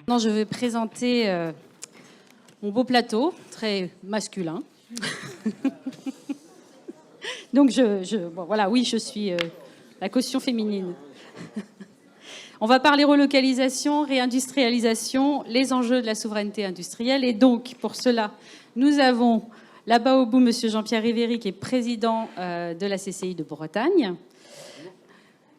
Non, je vais présenter mon beau plateau, très masculin. Donc, bon, voilà, oui, je suis la caution féminine. On va parler relocalisation, réindustrialisation, les enjeux de la souveraineté industrielle. Et donc, pour cela, nous avons là-bas au bout, monsieur Jean-Pierre Riveri, qui est président de la CCI de Bretagne.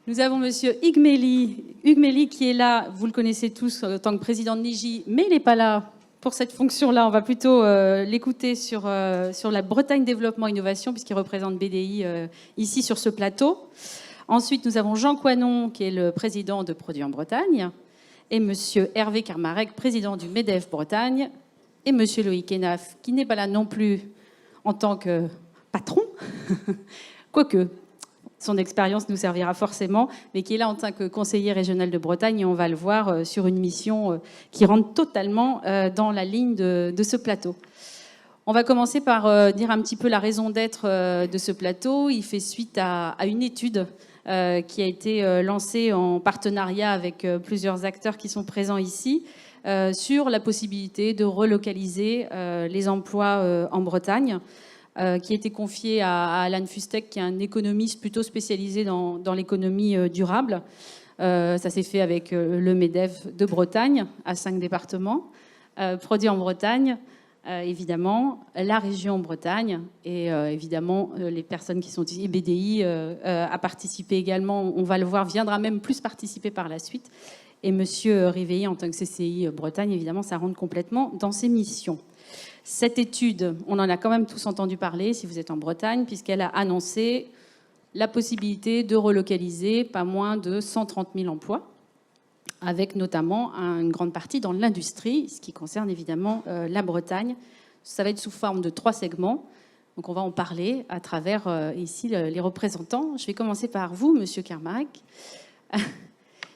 Nous avons monsieur Hugues Mély qui est là, vous le connaissez tous en tant que président de Niji, mais il n'est pas là pour cette fonction-là. On va plutôt l'écouter sur la Bretagne Développement Innovation, puisqu'il représente BDI ici sur ce plateau. Ensuite, nous avons Jean Coinon, qui est le président de Produits en Bretagne, et monsieur Hervé Carmarec, président du MEDEF Bretagne, et monsieur Loïc Hénaf, qui n'est pas là non plus en tant que patron, quoique son expérience nous servira forcément, mais qui est là en tant que conseiller régional de Bretagne, et on va le voir sur une mission qui rentre totalement dans la ligne de ce plateau. On va commencer par dire un petit peu la raison d'être de ce plateau. Il fait suite à une étude qui a été lancée en partenariat avec plusieurs acteurs qui sont présents ici, sur la possibilité de relocaliser les emplois en Bretagne, qui a été confié à Alan Fustek, qui est un économiste plutôt spécialisé dans l'économie durable. Ça s'est fait avec le MEDEF de Bretagne, à 5 départements, Produits en Bretagne, évidemment, la région Bretagne, et évidemment les personnes qui sont ici, BDI a participé également, on va le voir, viendra même plus participer par la suite. Et monsieur Riveri, en tant que CCI Bretagne, évidemment, ça rentre complètement dans ses missions. Cette étude, on en a quand même tous entendu parler, si vous êtes en Bretagne, puisqu'elle a annoncé la possibilité de relocaliser pas moins de 130 000 emplois, avec notamment une grande partie dans l'industrie, ce qui concerne évidemment la Bretagne. Ça va être sous forme de 3 segments. Donc on va en parler à travers ici les représentants. Je vais commencer par vous, monsieur Carmarec.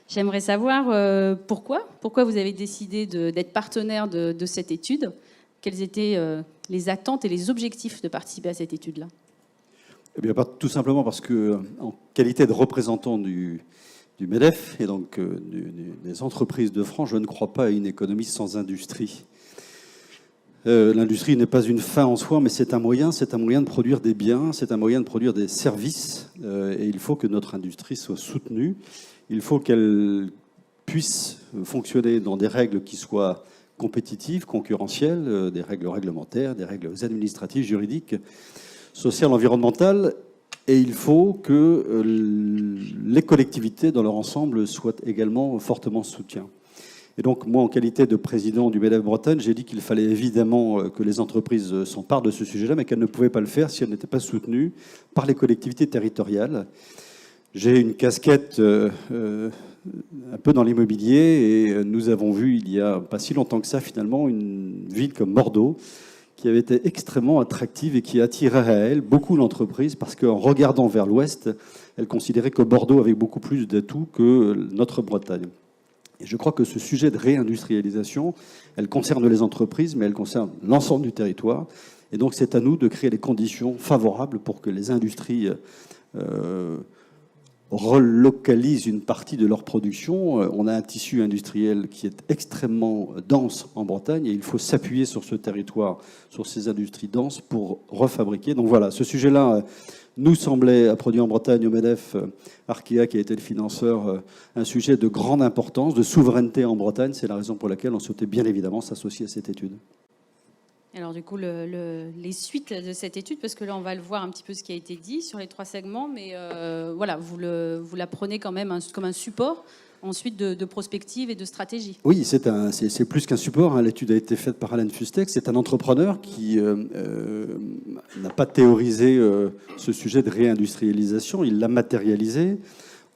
J'aimerais savoir pourquoi vous avez décidé d'être partenaire de cette étude. Quelles étaient les attentes et les objectifs de participer à cette étude-là? Eh bien, tout simplement parce que, en qualité de représentant du MEDEF et donc des entreprises de France, je ne crois pas à une économie sans industrie. L'industrie n'est pas une fin en soi, mais c'est un moyen de produire des biens, c'est un moyen de produire des services, et il faut que notre industrie soit soutenue. Il faut qu'elle puisse fonctionner dans des règles qui soient compétitives, concurrentielles, des règles réglementaires, des règles administratives, juridiques, sociales, environnementales. Et il faut que les collectivités, dans leur ensemble, soient également fortement soutiens. Et donc, moi, en qualité de président du MEDEF Bretagne, j'ai dit qu'il fallait évidemment que les entreprises s'emparent de ce sujet-là, mais qu'elles ne pouvaient pas le faire si elles n'étaient pas soutenues par les collectivités territoriales. J'ai une casquette un peu dans l'immobilier, et nous avons vu, il y a pas si longtemps que ça, finalement, une ville comme Bordeaux, qui avait été extrêmement attractive et qui attirait à elle beaucoup d'entreprises, parce qu'en regardant vers l'ouest, elle considérait que Bordeaux avait beaucoup plus d'atouts que notre Bretagne. Et je crois que ce sujet de réindustrialisation, elle concerne les entreprises, mais elle concerne l'ensemble du territoire. Et donc c'est à nous de créer les conditions favorables pour que les industries relocalisent une partie de leur production. On a un tissu industriel qui est extrêmement dense en Bretagne, et il faut s'appuyer sur ce territoire, sur ces industries denses pour refabriquer. Donc voilà, ce sujet-là nous semblait, à Produits en Bretagne, au MEDEF, Arkea, qui a été le financeur, un sujet de grande importance, de souveraineté en Bretagne. C'est la raison pour laquelle on souhaitait bien évidemment s'associer à cette étude. Alors du coup, les suites de cette étude, parce que là, on va le voir un petit peu ce qui a été dit sur les 3 segments, mais voilà, vous la prenez quand même comme un support ensuite de prospective et de stratégie. Oui, c'est plus qu'un support. L'étude a été faite par Alan Fustek. C'est un entrepreneur qui n'a pas théorisé ce sujet de réindustrialisation. Il l'a matérialisé.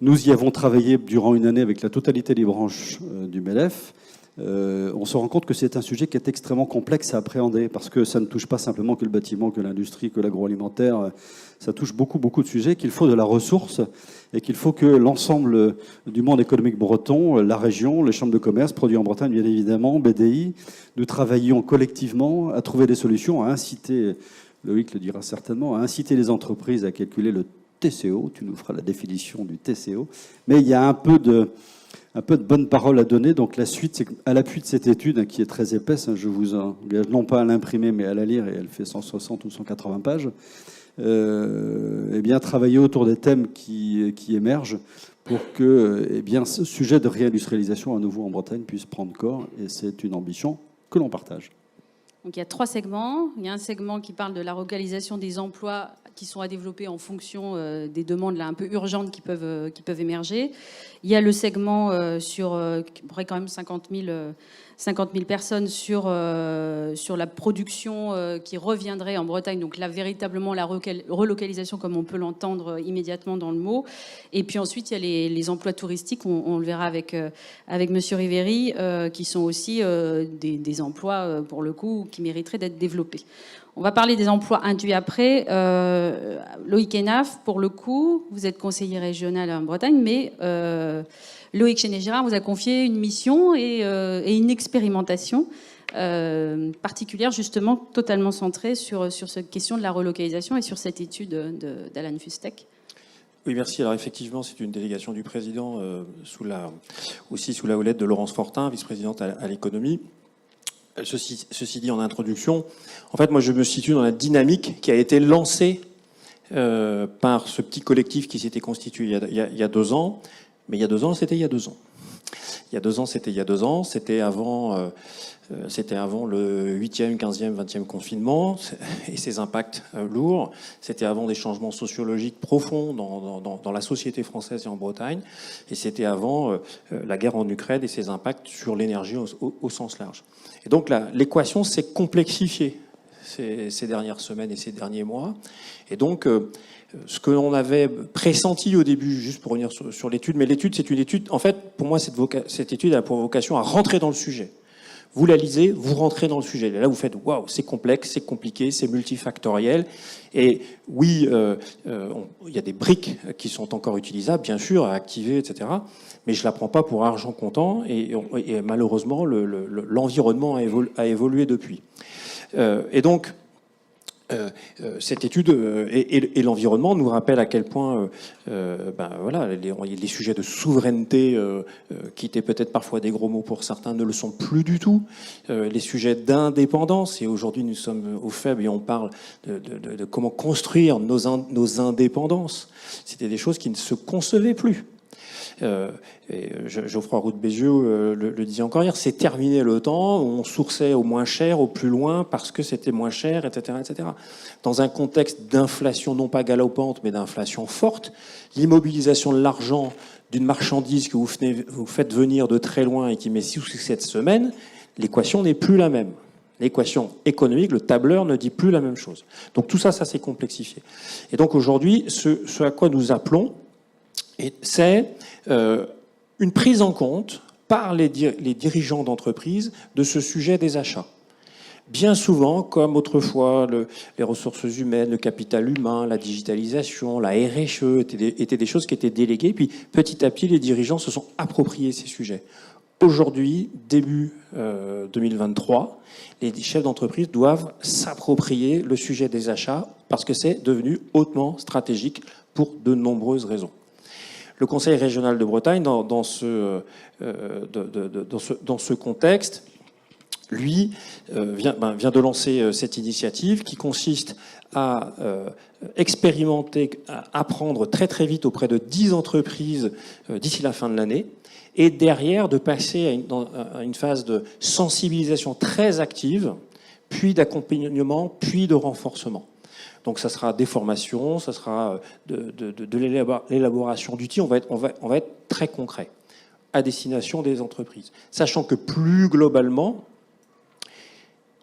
Nous y avons travaillé durant une année avec la totalité des branches du MEDEF. On se rend compte que c'est un sujet qui est extrêmement complexe à appréhender, parce que ça ne touche pas simplement que le bâtiment, que l'industrie, que l'agroalimentaire. Ça touche beaucoup de sujets, qu'il faut de la ressource, et qu'il faut que l'ensemble du monde économique breton, la région, les chambres de commerce, Produits en Bretagne bien évidemment, BDI, nous travaillions collectivement à trouver des solutions, à inciter, Loïc le dira certainement, à inciter les entreprises à calculer le TCO. Tu nous feras la définition du TCO. Mais il y a un peu un peu de bonne parole à donner. Donc la suite, c'est qu'à l'appui de cette étude, qui est très épaisse, je vous engage non pas à l'imprimer, mais à la lire, et elle fait 160 ou 180 pages, eh bien, travailler autour des thèmes qui émergent pour que eh bien, ce sujet de réindustrialisation à nouveau en Bretagne puisse prendre corps, et c'est une ambition que l'on partage. Donc il y a 3 segments. Il y a un segment qui parle de la relocalisation des emplois qui sont à développer en fonction des demandes là, un peu urgentes qui peuvent émerger. Il y a le segment sur qui pourrait quand même 50 000 personnes sur la production qui reviendrait en Bretagne. Donc là, véritablement, la relocalisation, comme on peut l'entendre immédiatement dans le mot. Et puis ensuite, il y a les emplois touristiques, on le verra avec Monsieur Riveri, qui sont aussi des emplois, pour le coup, qui mériteraient d'être développés. On va parler des emplois induits après. Loïc Hénaf, pour le coup, vous êtes conseiller régional en Bretagne, mais Loïc Chénégérard vous a confié une mission et une expérimentation particulière, justement, totalement centrée sur cette question de la relocalisation et sur cette étude d'Alan Fustek. Oui, merci. Alors effectivement, c'est une délégation du président, aussi sous la houlette de Laurence Fortin, vice-présidente à l'économie. Ceci dit en introduction, en fait, moi je me situe dans la dynamique qui a été lancée par ce petit collectif qui s'était constitué il y a 2 ans. Mais il y a 2 ans, c'était il y a 2 ans. Il y a 2 ans, c'était il y a 2 ans. C'était avant le 8e, 15e, 20e confinement et ses impacts lourds. C'était avant des changements sociologiques profonds dans la société française et en Bretagne. Et c'était avant la guerre en Ukraine et ses impacts sur l'énergie au sens large. Et donc l'équation s'est complexifiée ces dernières semaines et ces derniers mois. Et donc, ce que l'on avait pressenti au début, juste pour revenir sur l'étude, mais l'étude, c'est une étude, en fait, pour moi, cette étude a pour vocation à rentrer dans le sujet. Vous la lisez, vous rentrez dans le sujet. Et là, vous faites « waouh, c'est complexe, c'est compliqué, c'est multifactoriel ». Et oui, il y a des briques qui sont encore utilisables, bien sûr, à activer, etc. Mais je ne la prends pas pour argent comptant. Et malheureusement, l'environnement a évolué depuis. Et donc, cette étude et l'environnement nous rappellent à quel point voilà, les sujets de souveraineté, qui étaient peut-être parfois des gros mots pour certains, ne le sont plus du tout. Les sujets d'indépendance, et aujourd'hui nous sommes au faible et on parle de comment construire nos indépendances. C'était des choses qui ne se concevaient plus. Et Geoffroy Roux de Bézieux le disait encore hier, c'est terminé le temps où on sourçait au moins cher, au plus loin, parce que c'était moins cher, etc., etc. Dans un contexte d'inflation non pas galopante, mais d'inflation forte, l'immobilisation de l'argent d'une marchandise que vous faites venir de très loin et qui met 6 ou 7 semaines, l'équation n'est plus la même. L'équation économique, le tableur ne dit plus la même chose. Donc tout ça, ça s'est complexifié. Et donc aujourd'hui, ce à quoi nous appelons, c'est une prise en compte par les dirigeants d'entreprise de ce sujet des achats. Bien souvent, comme autrefois, les ressources humaines, le capital humain, la digitalisation, la RSE étaient des choses qui étaient déléguées. Puis petit à petit, les dirigeants se sont appropriés ces sujets. Aujourd'hui, début 2023, les chefs d'entreprise doivent s'approprier le sujet des achats parce que c'est devenu hautement stratégique pour de nombreuses raisons. Le Conseil régional de Bretagne, dans ce contexte, lui, vient de lancer cette initiative qui consiste à expérimenter, à apprendre très très vite auprès de 10 entreprises d'ici la fin de l'année, et derrière de passer à une phase de sensibilisation très active, puis d'accompagnement, puis de renforcement. Donc ça sera des formations, ça sera de l'élaboration d'outils, on va être très concret à destination des entreprises. Sachant que plus globalement,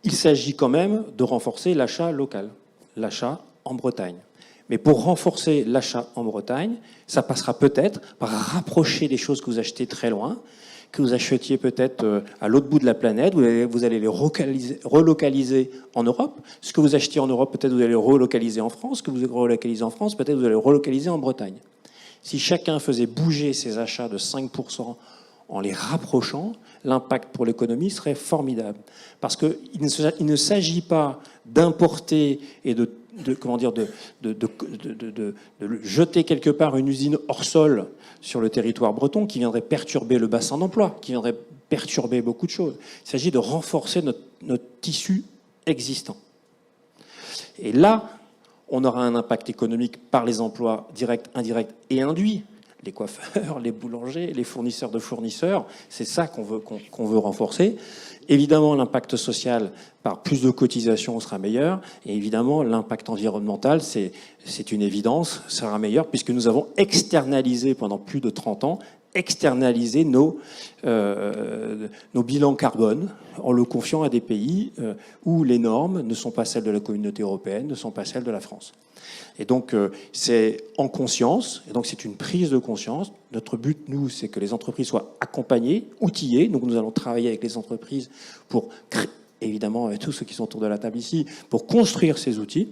il s'agit quand même de renforcer l'achat local, l'achat en Bretagne. Mais pour renforcer l'achat en Bretagne, ça passera peut-être par rapprocher des choses que vous achetez très loin, que vous achetiez peut-être à l'autre bout de la planète, vous allez les relocaliser en Europe. Ce que vous achetez en Europe, peut-être vous allez le relocaliser en France. Ce que vous relocalisez en France, peut-être vous allez le relocaliser en Bretagne. Si chacun faisait bouger ses achats de 5% en les rapprochant, l'impact pour l'économie serait formidable. Parce qu'il ne s'agit pas d'importer et de jeter quelque part une usine hors sol sur le territoire breton qui viendrait perturber le bassin d'emploi, qui viendrait perturber beaucoup de choses. Il s'agit de renforcer notre tissu existant. Et là, on aura un impact économique par les emplois directs, indirects et induits. Les coiffeurs, les boulangers, les fournisseurs de fournisseurs, c'est ça qu'on veut renforcer. Évidemment, l'impact social par plus de cotisations sera meilleur. Et évidemment, l'impact environnemental, c'est une évidence, sera meilleur puisque nous avons externalisé pendant plus de 30 ans externaliser nos bilans carbone en le confiant à des pays où les normes ne sont pas celles de la communauté européenne, ne sont pas celles de la France. Et donc, c'est en conscience, et donc c'est une prise de conscience. Notre but, nous, c'est que les entreprises soient accompagnées, outillées. Donc, nous allons travailler avec les entreprises pour créer, évidemment, tous ceux qui sont autour de la table ici, pour construire ces outils.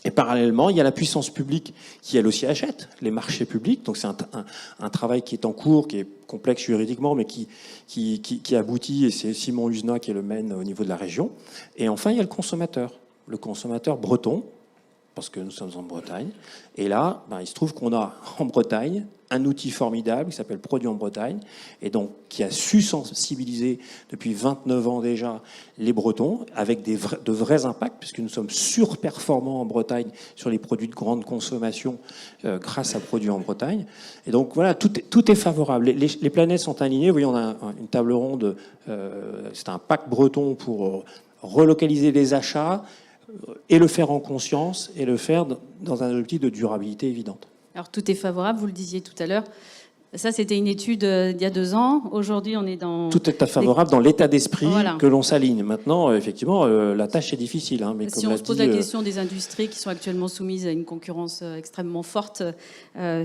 Et parallèlement, il y a la puissance publique qui, elle aussi, achète les marchés publics. Donc c'est un travail qui est en cours, qui est complexe juridiquement, mais qui aboutit, et c'est Simon Husenat qui le mène au niveau de la région. Et enfin, il y a le consommateur breton, parce que nous sommes en Bretagne. Et là, il se trouve qu'on a en Bretagne un outil formidable qui s'appelle Produits en Bretagne, et donc qui a su sensibiliser depuis 29 ans déjà les Bretons, avec de vrais impacts, puisque nous sommes surperformants en Bretagne sur les produits de grande consommation grâce à Produits en Bretagne. Et donc voilà, tout est favorable. Les planètes sont alignées. Vous voyez, on a une table ronde, c'est un pacte breton pour relocaliser les achats, et le faire en conscience, et le faire dans un objectif de durabilité évidente. Alors tout est favorable, vous le disiez tout à l'heure. Ça, c'était une étude d'il y a 2 ans. Aujourd'hui, on est dans... Tout est favorable dans l'état d'esprit que l'on s'aligne. Maintenant, effectivement, la tâche est difficile. Mais si on se pose la question des industries qui sont actuellement soumises à une concurrence extrêmement forte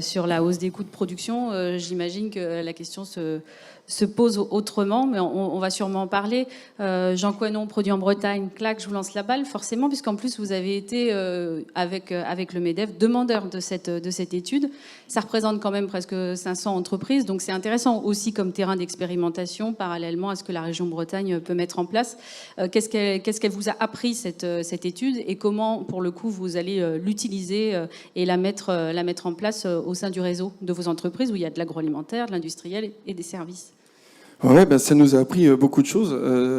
sur la hausse des coûts de production, j'imagine que la question se pose autrement, mais on va sûrement en parler. Jean Coinon, Produits en Bretagne, clac, je vous lance la balle, forcément, puisqu'en plus, vous avez été, avec le MEDEF, demandeur de cette étude. Ça représente quand même presque 500 entreprises, donc c'est intéressant aussi comme terrain d'expérimentation, parallèlement à ce que la région Bretagne peut mettre en place. Qu'est-ce qu'elle vous a appris, cette étude, et comment, pour le coup, vous allez l'utiliser et la mettre en place au sein du réseau de vos entreprises, où il y a de l'agroalimentaire, de l'industriel et des services? Ouais, ça nous a appris beaucoup de choses.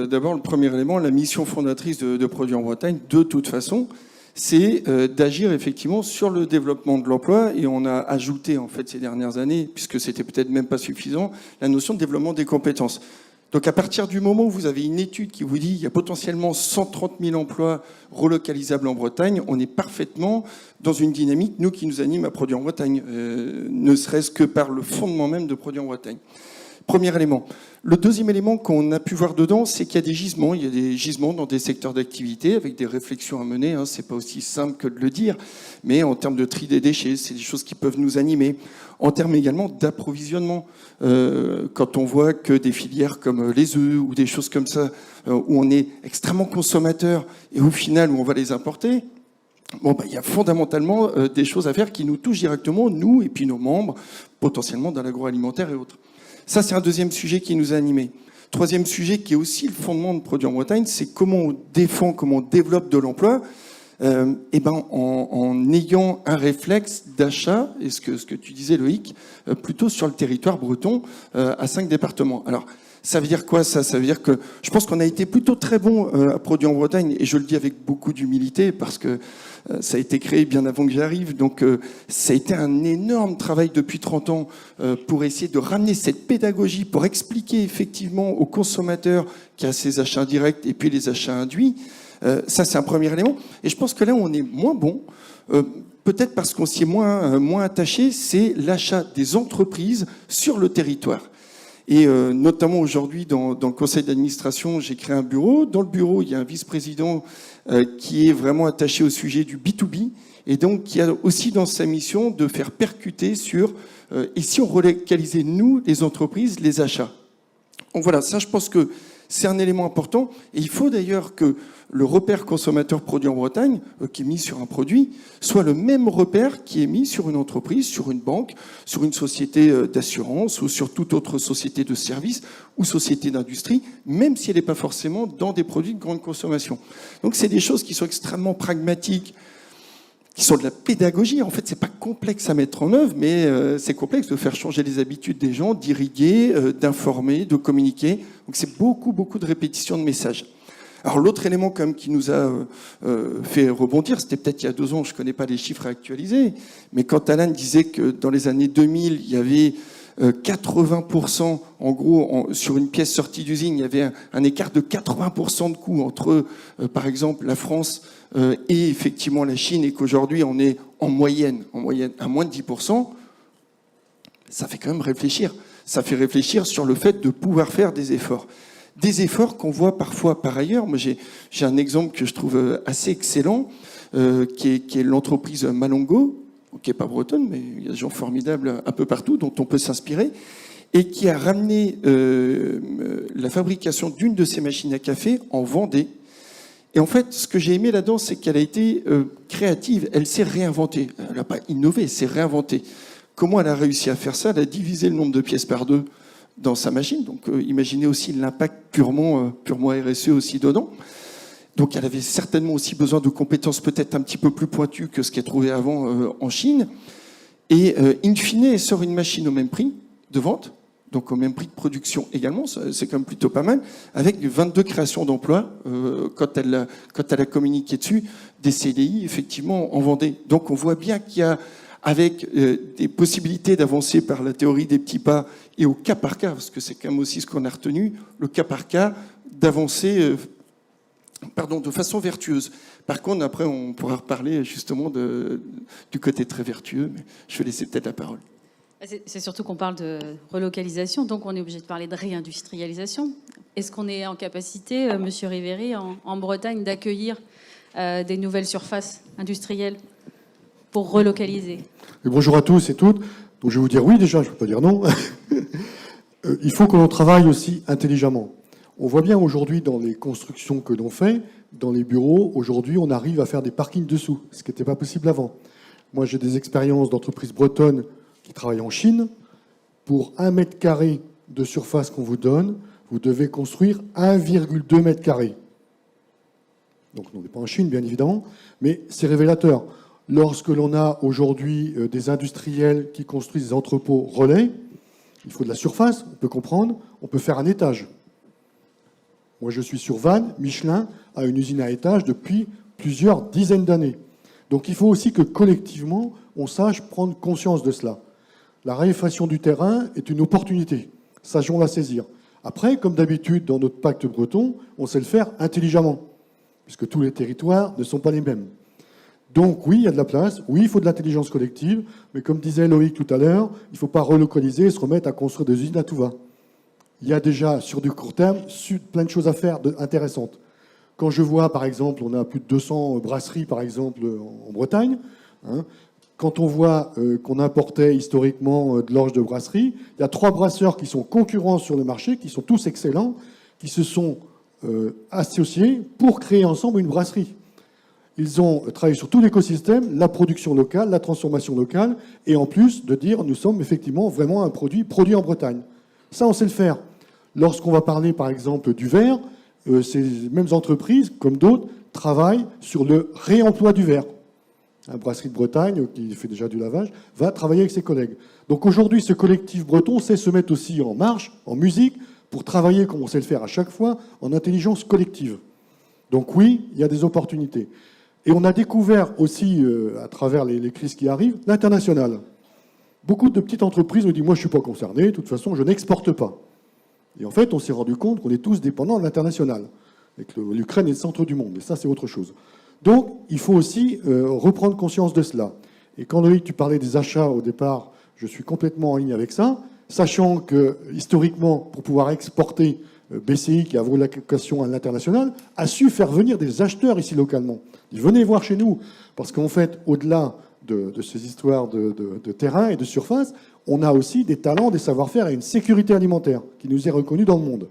D'abord, le premier élément, la mission fondatrice de Produits en Bretagne, de toute façon, c'est d'agir effectivement sur le développement de l'emploi. Et on a ajouté, en fait, ces dernières années, puisque c'était peut-être même pas suffisant, la notion de développement des compétences. Donc, à partir du moment où vous avez une étude qui vous dit qu'il y a potentiellement 130 000 emplois relocalisables en Bretagne, on est parfaitement dans une dynamique, nous, qui nous anime à Produits en Bretagne, ne serait-ce que par le fondement même de Produits en Bretagne. Premier élément. Le deuxième élément qu'on a pu voir dedans, c'est qu'il y a des gisements. Il y a des gisements dans des secteurs d'activité avec des réflexions à mener. C'est pas aussi simple que de le dire, mais en termes de tri des déchets, c'est des choses qui peuvent nous animer. En termes également d'approvisionnement, quand on voit que des filières comme les œufs ou des choses comme ça, où on est extrêmement consommateur et au final où on va les importer, il y a fondamentalement des choses à faire qui nous touchent directement, nous et puis nos membres, potentiellement dans l'agroalimentaire et autres. Ça, c'est un deuxième sujet qui nous a animés. Troisième sujet qui est aussi le fondement de Produits en Bretagne, c'est comment on défend, comment on développe de l'emploi, en ayant un réflexe d'achat, et ce que tu disais Loïc, plutôt sur le territoire breton, à 5 départements. Alors, ça veut dire quoi, ça? Ça veut dire que je pense qu'on a été plutôt très bon à Produits en Bretagne, et je le dis avec beaucoup d'humilité, parce que ça a été créé bien avant que j'arrive, donc ça a été un énorme travail depuis 30 ans pour essayer de ramener cette pédagogie, pour expliquer effectivement aux consommateurs qu'il y a ces achats directs et puis les achats induits. Ça, c'est un premier élément. Et je pense que là où on est moins bon, peut-être parce qu'on s'y est moins attaché, c'est l'achat des entreprises sur le territoire. Et notamment aujourd'hui, dans le conseil d'administration, j'ai créé un bureau. Dans le bureau, il y a un vice-président qui est vraiment attaché au sujet du B2B, et donc qui a aussi dans sa mission de faire percuter sur et si on relocalisait, nous, les entreprises, les achats. Donc voilà, ça, je pense que c'est un élément important. Et il faut d'ailleurs que le repère consommateur produit en Bretagne, qui est mis sur un produit, soit le même repère qui est mis sur une entreprise, sur une banque, sur une société d'assurance ou sur toute autre société de services ou société d'industrie, même si elle n'est pas forcément dans des produits de grande consommation. Donc c'est des choses qui sont extrêmement pragmatiques, qui sont de la pédagogie. En fait, c'est pas complexe à mettre en œuvre, mais c'est complexe de faire changer les habitudes des gens, d'irriguer, d'informer, de communiquer. Donc c'est beaucoup de répétition de messages. Alors l'autre élément quand même qui nous a fait rebondir, c'était peut-être il y a 2 ans, je connais pas les chiffres actualisés, mais quand Alan disait que dans les années 2000, il y avait 80%, en gros, sur une pièce sortie d'usine, il y avait un écart de 80% de coûts entre, par exemple, la France et effectivement la Chine, et qu'aujourd'hui on est en moyenne à moins de 10%, ça fait quand même réfléchir. Ça fait réfléchir sur le fait de pouvoir faire des efforts. Des efforts qu'on voit parfois par ailleurs. Moi, j'ai un exemple que je trouve assez excellent, qui est l'entreprise Malongo, qui n'est pas bretonne, mais il y a des gens formidables un peu partout dont on peut s'inspirer, et qui a ramené la fabrication d'une de ces machines à café en Vendée. Et en fait, ce que j'ai aimé là-dedans, c'est qu'elle a été créative. Elle s'est réinventée. Elle n'a pas innové, elle s'est réinventée. Comment elle a réussi à faire ça? Elle a divisé le nombre de pièces par 2 dans sa machine. Donc, imaginez aussi l'impact purement RSE aussi dedans. Donc, elle avait certainement aussi besoin de compétences peut-être un petit peu plus pointues que ce qu'elle trouvait avant en Chine. Et in fine, elle sort une machine au même prix de vente, donc au même prix de production également, c'est quand même plutôt pas mal, avec 22 créations d'emplois quand elle a communiqué dessus, des CDI effectivement en Vendée. Donc on voit bien qu'il y a, avec des possibilités d'avancer par la théorie des petits pas et au cas par cas, parce que c'est quand même aussi ce qu'on a retenu, le cas par cas, d'avancer de façon vertueuse. Par contre, après, on pourra reparler justement du côté très vertueux, mais je vais laisser peut-être la parole. C'est surtout qu'on parle de relocalisation, donc on est obligé de parler de réindustrialisation. Est-ce qu'on est en capacité, Monsieur Riveri, en Bretagne, d'accueillir des nouvelles surfaces industrielles pour relocaliser? Et bonjour à tous et toutes. Donc je vais vous dire oui déjà, je ne peux pas dire non. Il faut que l'on travaille aussi intelligemment. On voit bien aujourd'hui dans les constructions que l'on fait, dans les bureaux, aujourd'hui on arrive à faire des parkings dessous, ce qui n'était pas possible avant. Moi j'ai des expériences d'entreprises bretonnes qui travaillent en Chine. Pour 1 mètre carré de surface qu'on vous donne, vous devez construire 1,2 mètre carré. Donc on n'est pas en Chine bien évidemment, mais c'est révélateur. Lorsque l'on a aujourd'hui des industriels qui construisent des entrepôts relais, il faut de la surface, on peut comprendre, on peut faire un étage. Moi, je suis sur Vannes, Michelin a une usine à étage depuis plusieurs dizaines d'années. Donc il faut aussi que collectivement, on sache prendre conscience de cela. La raréfaction du terrain est une opportunité. Sachions la saisir. Après, comme d'habitude, dans notre pacte breton, on sait le faire intelligemment, puisque tous les territoires ne sont pas les mêmes. Donc oui, il y a de la place, oui, il faut de l'intelligence collective, mais comme disait Loïc tout à l'heure, il ne faut pas relocaliser et se remettre à construire des usines à tout va. Il y a déjà, sur du court terme, plein de choses à faire intéressantes. Quand je vois, par exemple, on a plus de 200 brasseries, par exemple, en Bretagne, hein, quand on voit qu'on importait historiquement de l'orge de brasserie, il y a 3 brasseurs qui sont concurrents sur le marché, qui sont tous excellents, qui se sont associés pour créer ensemble une brasserie. Ils ont travaillé sur tout l'écosystème, la production locale, la transformation locale, et en plus de dire nous sommes effectivement vraiment un produit en Bretagne. Ça, on sait le faire. Lorsqu'on va parler, par exemple, du verre, ces mêmes entreprises, comme d'autres, travaillent sur le réemploi du verre. La brasserie de Bretagne, qui fait déjà du lavage, va travailler avec ses collègues. Donc aujourd'hui, ce collectif breton sait se mettre aussi en marche, en musique, pour travailler, comme on sait le faire à chaque fois, en intelligence collective. Donc oui, il y a des opportunités. Et on a découvert aussi, à travers les crises qui arrivent, l'international. Beaucoup de petites entreprises nous disent « moi, je ne suis pas concerné, de toute façon, je n'exporte pas ». Et en fait, on s'est rendu compte qu'on est tous dépendants de l'international, et que l'Ukraine est le centre du monde. Et ça, c'est autre chose. Donc, il faut aussi reprendre conscience de cela. Et quand, Loïc, tu parlais des achats au départ, je suis complètement en ligne avec ça, sachant que, historiquement, pour pouvoir exporter, BCI, qui a vocation à l'international, a su faire venir des acheteurs ici localement. Ils venaient voir chez nous, parce qu'en fait, au-delà de ces histoires de terrain et de surface, on a aussi des talents, des savoir-faire et une sécurité alimentaire qui nous est reconnue dans le monde.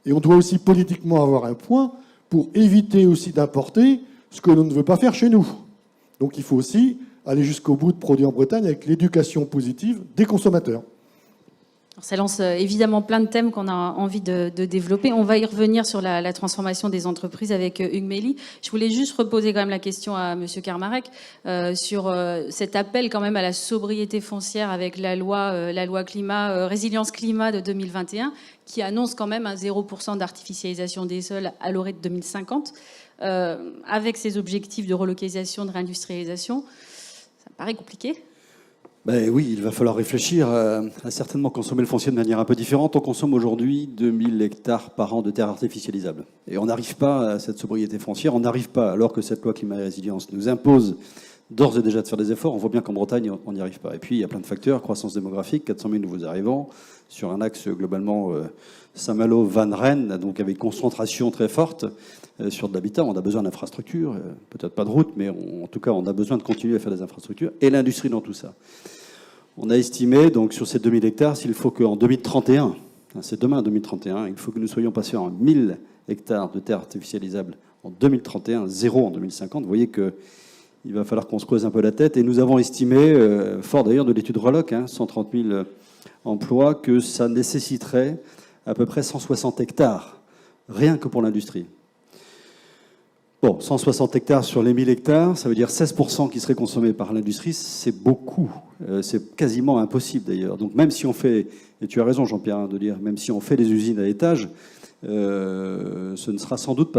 Et on doit aussi politiquement avoir un point pour éviter aussi d'importer ce que l'on ne veut pas faire chez nous. Donc il faut aussi aller jusqu'au bout de produire en Bretagne avec l'éducation positive des consommateurs. Ça lance évidemment plein de thèmes qu'on a envie de développer. On va y revenir sur la transformation des entreprises avec Hugues Mély. Je voulais juste reposer quand même la question à Monsieur Karmarek sur cet appel quand même à la sobriété foncière avec la loi climat, résilience climat de 2021, qui annonce quand même un 0% d'artificialisation des sols à l'horizon 2050, avec ces objectifs de relocalisation, de réindustrialisation. Ça me paraît compliqué. Ben oui, il va falloir réfléchir à certainement consommer le foncier de manière un peu différente. On consomme aujourd'hui 2000 hectares par an de terres artificialisables. Et on n'arrive pas à cette sobriété foncière, on n'arrive pas, alors que cette loi climat et résilience nous impose d'ores et déjà de faire des efforts. On voit bien qu'en Bretagne, on n'y arrive pas. Et puis, il y a plein de facteurs, croissance démographique, 400 000 nouveaux arrivants, sur un axe globalement Saint-Malo-Vannes-Rennes, donc avec concentration très forte sur de l'habitat. On a besoin d'infrastructures, peut-être pas de route, mais en tout cas, on a besoin de continuer à faire des infrastructures, et l'industrie dans tout ça. On a estimé, donc, sur ces 2000 hectares, s'il faut qu'en 2031, c'est demain 2031, il faut que nous soyons passés en 1000 hectares de terres artificialisables en 2031, zéro en 2050. Vous voyez qu'il va falloir qu'on se creuse un peu la tête. Et nous avons estimé, fort d'ailleurs de l'étude Reloc, 130 000 emplois, que ça nécessiterait à peu près 160 hectares, rien que pour l'industrie. Bon, 160 hectares sur les 1000 hectares, ça veut dire 16% qui seraient consommés par l'industrie, c'est beaucoup. C'est quasiment impossible d'ailleurs. Donc même si on fait, et tu as raison Jean-Pierre de dire, même si on fait des usines à étage, ce ne sera sans doute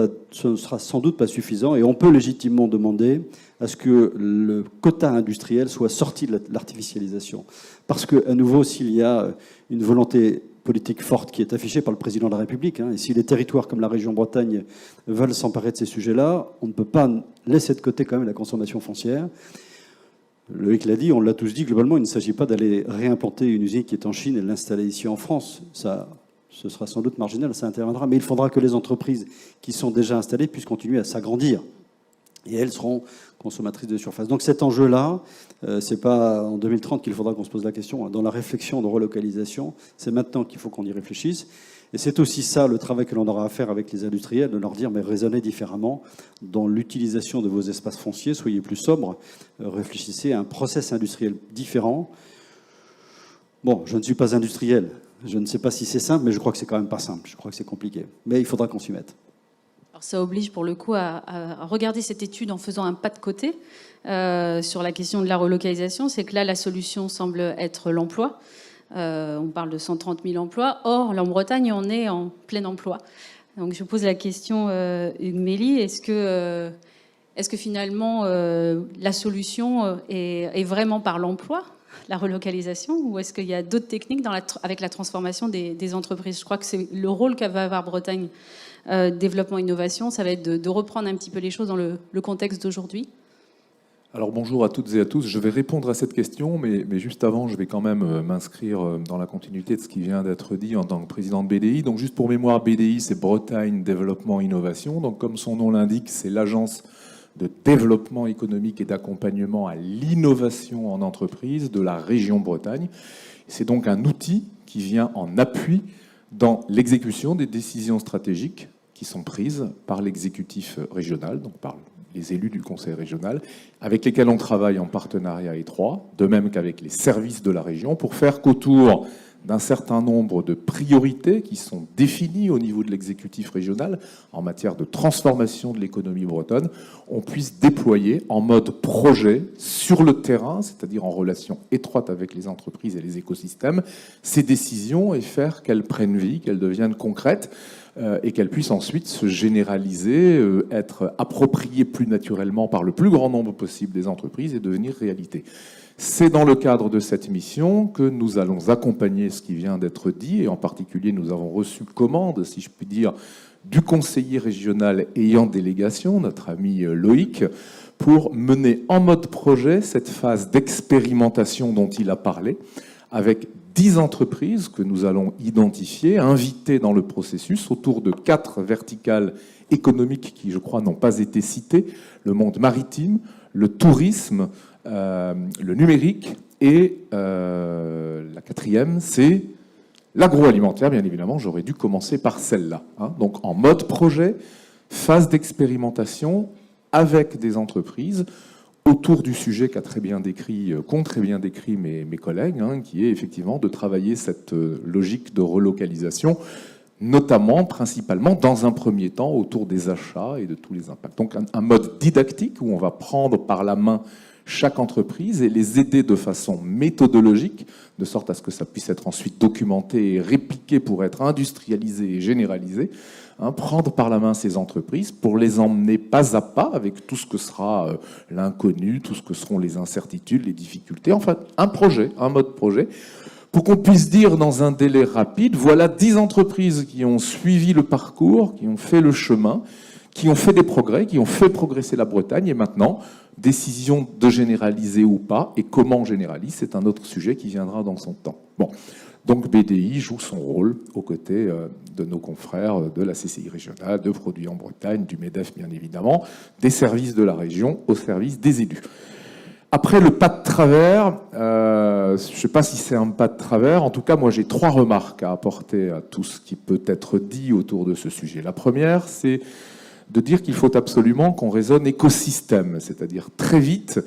pas suffisant, et on peut légitimement demander à ce que le quota industriel soit sorti de l'artificialisation. Parce qu'à nouveau, s'il y a une volonté politique forte qui est affichée par le président de la République, et si les territoires comme la région Bretagne veulent s'emparer de ces sujets-là, on ne peut pas laisser de côté quand même la consommation foncière. Loïc l'a dit, on l'a tous dit, globalement, il ne s'agit pas d'aller réimplanter une usine qui est en Chine et de l'installer ici en France. Ce sera sans doute marginal, ça interviendra, mais il faudra que les entreprises qui sont déjà installées puissent continuer à s'agrandir. Et elles seront consommatrices de surface. Donc cet enjeu-là, c'est pas en 2030 qu'il faudra qu'on se pose la question. Dans la réflexion de relocalisation, c'est maintenant qu'il faut qu'on y réfléchisse. Et c'est aussi ça le travail que l'on aura à faire avec les industriels, de leur dire, mais raisonnez différemment dans l'utilisation de vos espaces fonciers, soyez plus sobres, réfléchissez à un process industriel différent. Bon, je ne suis pas industriel, je ne sais pas si c'est simple, mais je crois que c'est quand même pas simple, je crois que c'est compliqué. Mais il faudra qu'on s'y mette. Alors ça oblige pour le coup à regarder cette étude en faisant un pas de côté sur la question de la relocalisation. C'est que là, la solution semble être l'emploi. On parle de 130 000 emplois. Or, en Bretagne, on est en plein emploi. Donc je pose la question, Hugues Mély, est-ce que finalement la solution est vraiment par l'emploi, la relocalisation, ou est-ce qu'il y a d'autres techniques avec la transformation des entreprises? Je crois que c'est le rôle qu'a va avoir Bretagne développement innovation, ça va être de reprendre un petit peu les choses dans le contexte d'aujourd'hui. Alors bonjour à toutes et à tous, je vais répondre à cette question, mais juste avant, je vais quand même m'inscrire dans la continuité de ce qui vient d'être dit en tant que président de BDI. Donc juste pour mémoire, BDI, c'est Bretagne Développement Innovation. Donc comme son nom l'indique, c'est l'agence de développement économique et d'accompagnement à l'innovation en entreprise de la région Bretagne. C'est donc un outil qui vient en appui dans l'exécution des décisions stratégiques qui sont prises par l'exécutif régional, donc par les élus du conseil régional, avec lesquels on travaille en partenariat étroit, de même qu'avec les services de la région, pour faire qu'autour d'un certain nombre de priorités qui sont définies au niveau de l'exécutif régional en matière de transformation de l'économie bretonne, on puisse déployer en mode projet sur le terrain, c'est-à-dire en relation étroite avec les entreprises et les écosystèmes, ces décisions et faire qu'elles prennent vie, qu'elles deviennent concrètes et qu'elles puissent ensuite se généraliser, être appropriées plus naturellement par le plus grand nombre possible des entreprises et devenir réalité. C'est dans le cadre de cette mission que nous allons accompagner ce qui vient d'être dit, et en particulier nous avons reçu commande, si je puis dire, du conseiller régional ayant délégation, notre ami Loïc, pour mener en mode projet cette phase d'expérimentation dont il a parlé, avec 10 entreprises que nous allons identifier, invitées dans le processus autour de 4 verticales économiques qui, je crois, n'ont pas été citées, le monde maritime, le tourisme, le numérique et la 4e, c'est l'agroalimentaire, bien évidemment. J'aurais dû commencer par celle-là. Donc en mode projet, phase d'expérimentation avec des entreprises autour du sujet qu'ont très bien décrit mes collègues, hein, qui est effectivement de travailler cette logique de relocalisation, notamment, principalement, dans un premier temps, autour des achats et de tous les impacts. Donc un mode didactique où on va prendre par la main chaque entreprise et les aider de façon méthodologique, de sorte à ce que ça puisse être ensuite documenté et répliqué pour être industrialisé et généralisé. Hein, prendre par la main ces entreprises pour les emmener pas à pas avec tout ce que sera l'inconnu, tout ce que seront les incertitudes, les difficultés. Enfin, un projet, un mode projet, pour qu'on puisse dire dans un délai rapide, voilà 10 entreprises qui ont suivi le parcours, qui ont fait le chemin, qui ont fait des progrès, qui ont fait progresser la Bretagne, et maintenant, décision de généraliser ou pas, et comment on généralise, c'est un autre sujet qui viendra dans son temps. Bon. Donc BDI joue son rôle aux côtés de nos confrères de la CCI régionale, de Produits en Bretagne, du MEDEF bien évidemment, des services de la région au service des élus. Après le pas de travers, je ne sais pas si c'est un pas de travers, en tout cas moi j'ai 3 remarques à apporter à tout ce qui peut être dit autour de ce sujet. La première, c'est de dire qu'il faut absolument qu'on raisonne écosystème, c'est-à-dire très vite.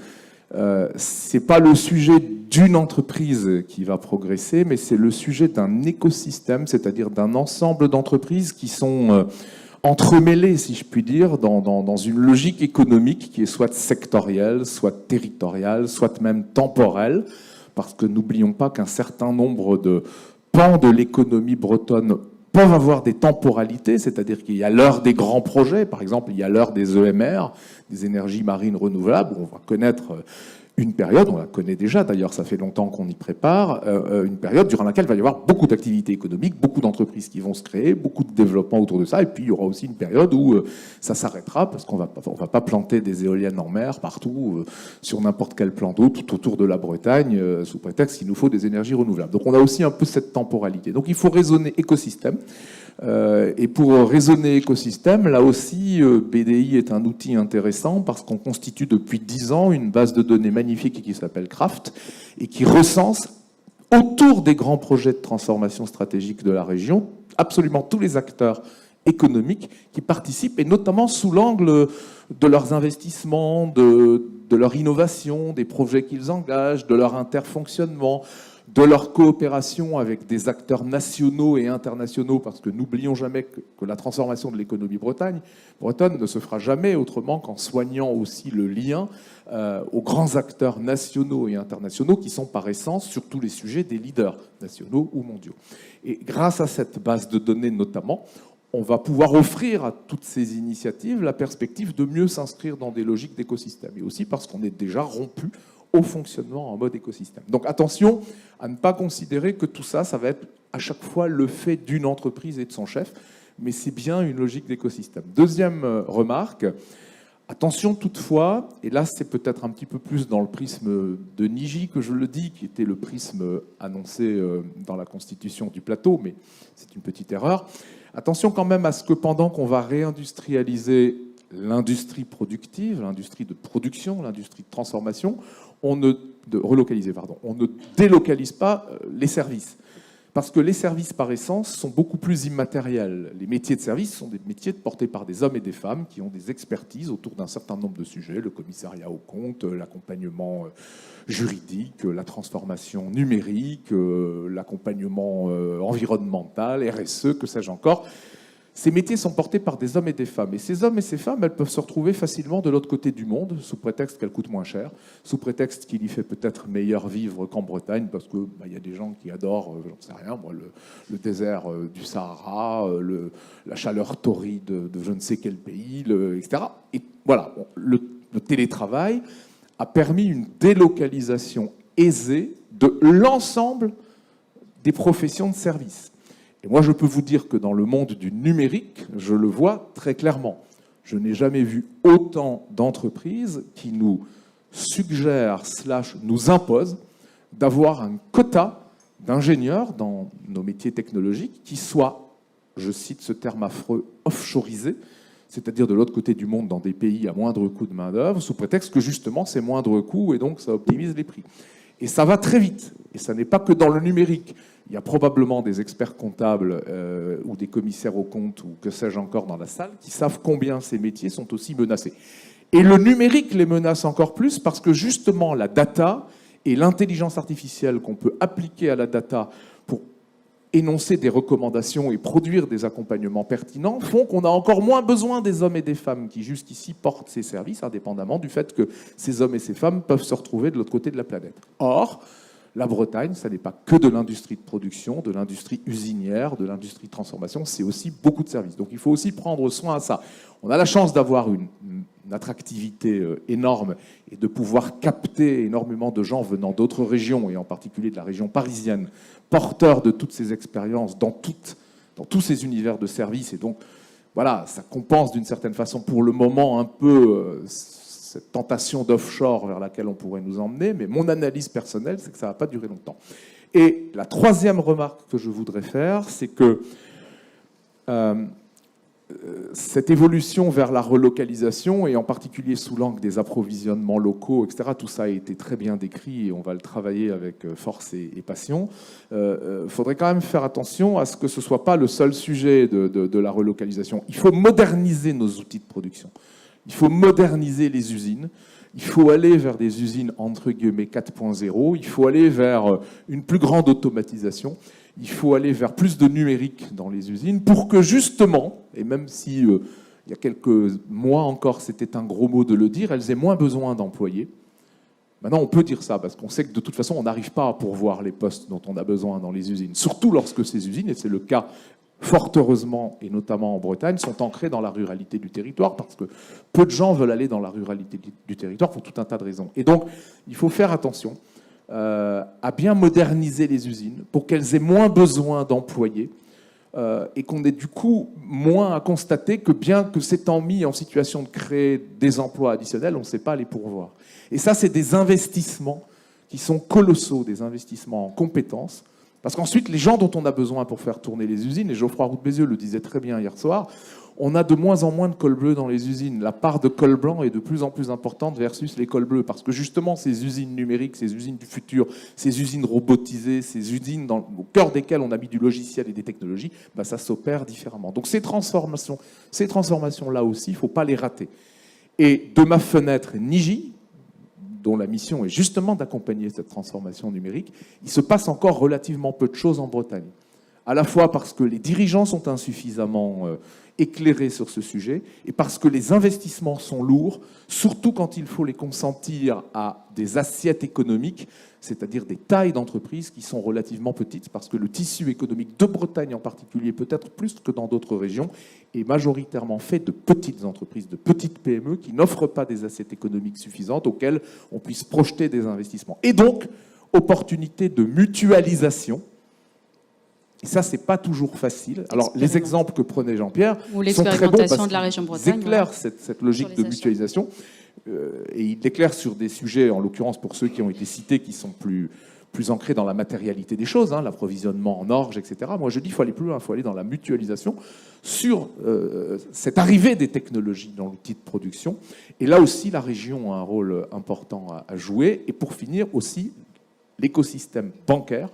C'est pas le sujet d'une entreprise qui va progresser, mais c'est le sujet d'un écosystème, c'est-à-dire d'un ensemble d'entreprises qui sont entremêlées, si je puis dire, dans une logique économique qui est soit sectorielle, soit territoriale, soit même temporelle, parce que n'oublions pas qu'un certain nombre de pans de l'économie bretonne peuvent avoir des temporalités, c'est-à-dire qu'il y a l'heure des grands projets, par exemple, il y a l'heure des EMR, des énergies marines renouvelables, où on va connaître une période, on la connaît déjà, d'ailleurs ça fait longtemps qu'on y prépare, une période durant laquelle il va y avoir beaucoup d'activités économiques, beaucoup d'entreprises qui vont se créer, beaucoup de développement autour de ça, et puis il y aura aussi une période où ça s'arrêtera, parce qu'on va pas planter des éoliennes en mer partout, sur n'importe quel plan d'eau, tout autour de la Bretagne, sous prétexte qu'il nous faut des énergies renouvelables. Donc on a aussi un peu cette temporalité. Donc il faut raisonner écosystème. Et pour raisonner écosystème, là aussi, BDI est un outil intéressant parce qu'on constitue depuis 10 ans une base de données magnifique qui s'appelle Craft et qui recense autour des grands projets de transformation stratégique de la région absolument tous les acteurs économiques qui participent, et notamment sous l'angle de leurs investissements, de leur innovation, des projets qu'ils engagent, de leur interfonctionnement, de leur coopération avec des acteurs nationaux et internationaux, parce que n'oublions jamais que la transformation de l'économie bretonne ne se fera jamais autrement qu'en soignant aussi le lien aux grands acteurs nationaux et internationaux qui sont par essence, sur tous les sujets, des leaders nationaux ou mondiaux. Et grâce à cette base de données notamment, on va pouvoir offrir à toutes ces initiatives la perspective de mieux s'inscrire dans des logiques d'écosystème, et aussi parce qu'on est déjà rompu au fonctionnement en mode écosystème. Donc attention à ne pas considérer que tout ça, ça va être à chaque fois le fait d'une entreprise et de son chef, mais c'est bien une logique d'écosystème. Deuxième remarque, attention toutefois, et là c'est peut-être un petit peu plus dans le prisme de Niji que je le dis, qui était le prisme annoncé dans la constitution du plateau, mais c'est une petite erreur. Attention quand même à ce que pendant qu'on va réindustrialiser l'industrie productive, l'industrie de production, l'industrie de transformation, on ne délocalise pas les services. Parce que les services, par essence, sont beaucoup plus immatériels. Les métiers de service sont des métiers portés par des hommes et des femmes qui ont des expertises autour d'un certain nombre de sujets, le commissariat aux comptes, l'accompagnement juridique, la transformation numérique, l'accompagnement environnemental, RSE, que sais-je encore. Ces métiers sont portés par des hommes et des femmes. Et ces hommes et ces femmes, elles peuvent se retrouver facilement de l'autre côté du monde, sous prétexte qu'elles coûtent moins cher, sous prétexte qu'il y fait peut-être meilleur vivre qu'en Bretagne, parce que y a des gens qui adorent, j'en sais rien, moi, le désert du Sahara, la chaleur torride de je ne sais quel pays, etc. Et voilà, le télétravail a permis une délocalisation aisée de l'ensemble des professions de service. Et moi, je peux vous dire que dans le monde du numérique, je le vois très clairement. Je n'ai jamais vu autant d'entreprises qui nous suggèrent, nous imposent d'avoir un quota d'ingénieurs dans nos métiers technologiques qui soient, je cite ce terme affreux, offshorisés, c'est-à-dire de l'autre côté du monde, dans des pays à moindre coût de main-d'œuvre, sous prétexte que justement c'est moindre coût et donc ça optimise les prix. Et ça va très vite. Et ça n'est pas que dans le numérique. Il y a probablement des experts comptables ou des commissaires aux comptes ou que sais-je encore dans la salle qui savent combien ces métiers sont aussi menacés. Et le numérique les menace encore plus parce que justement la data et l'intelligence artificielle qu'on peut appliquer à la data pour énoncer des recommandations et produire des accompagnements pertinents font qu'on a encore moins besoin des hommes et des femmes qui jusqu'ici portent ces services, indépendamment du fait que ces hommes et ces femmes peuvent se retrouver de l'autre côté de la planète. Or, la Bretagne, ça n'est pas que de l'industrie de production, de l'industrie usinière, de l'industrie de transformation, c'est aussi beaucoup de services. Donc il faut aussi prendre soin à ça. On a la chance d'avoir une attractivité énorme et de pouvoir capter énormément de gens venant d'autres régions, et en particulier de la région parisienne, porteurs de toutes ces expériences dans tous ces univers de services. Et donc, voilà, ça compense d'une certaine façon pour le moment un peu cette tentation d'offshore vers laquelle on pourrait nous emmener, mais mon analyse personnelle, c'est que ça ne va pas durer longtemps. Et la troisième remarque que je voudrais faire, c'est que cette évolution vers la relocalisation, et en particulier sous l'angle des approvisionnements locaux, etc., tout ça a été très bien décrit et on va le travailler avec force et passion. Faudrait quand même faire attention à ce que ce ne soit pas le seul sujet de la relocalisation. Il faut moderniser nos outils de production. Il faut moderniser les usines. Il faut aller vers des usines entre guillemets 4.0. Il faut aller vers une plus grande automatisation. Il faut aller vers plus de numérique dans les usines pour que justement, et même si il y a quelques mois encore c'était un gros mot de le dire, elles aient moins besoin d'employés. Maintenant on peut dire ça parce qu'on sait que de toute façon on n'arrive pas à pourvoir les postes dont on a besoin dans les usines. Surtout lorsque ces usines, et c'est le cas fort heureusement, et notamment en Bretagne, sont ancrées dans la ruralité du territoire parce que peu de gens veulent aller dans la ruralité du territoire pour tout un tas de raisons. Et donc il faut faire attention à bien moderniser les usines pour qu'elles aient moins besoin d'employés et qu'on ait du coup moins à constater que bien que s'étant mis en situation de créer des emplois additionnels, on ne sait pas les pourvoir. Et ça, c'est des investissements qui sont colossaux, des investissements en compétences, parce qu'ensuite, les gens dont on a besoin pour faire tourner les usines, et Geoffroy Roux de Bézieux le disait très bien hier soir, on a de moins en moins de col bleu dans les usines. La part de col blanc est de plus en plus importante versus les cols bleus. Parce que justement, ces usines numériques, ces usines du futur, ces usines robotisées, ces usines au cœur desquelles on a mis du logiciel et des technologies, bah, ça s'opère différemment. Donc ces transformations-là aussi, il ne faut pas les rater. Et de ma fenêtre Niji, dont la mission est justement d'accompagner cette transformation numérique, il se passe encore relativement peu de choses en Bretagne. À la fois parce que les dirigeants sont insuffisamment éclairés sur ce sujet et parce que les investissements sont lourds, surtout quand il faut les consentir à des assiettes économiques, c'est-à-dire des tailles d'entreprises qui sont relativement petites, parce que le tissu économique de Bretagne en particulier, peut-être plus que dans d'autres régions, est majoritairement fait de petites entreprises, de petites PME qui n'offrent pas des assiettes économiques suffisantes auxquelles on puisse projeter des investissements. Et donc, opportunité de mutualisation. Et ça, c'est pas toujours facile. Alors, les exemples que prenait Jean-Pierre sont très bons parce de la région Bretagne, qu'ils éclairent cette logique de mutualisation. Et ils l'éclairent sur des sujets, en l'occurrence pour ceux qui ont été cités, qui sont plus ancrés dans la matérialité des choses, hein, l'approvisionnement en orge, etc. Moi, je dis qu'il faut aller plus loin, il faut aller dans la mutualisation sur cette arrivée des technologies dans l'outil de production. Et là aussi, la région a un rôle important à jouer. Et pour finir, aussi, l'écosystème bancaire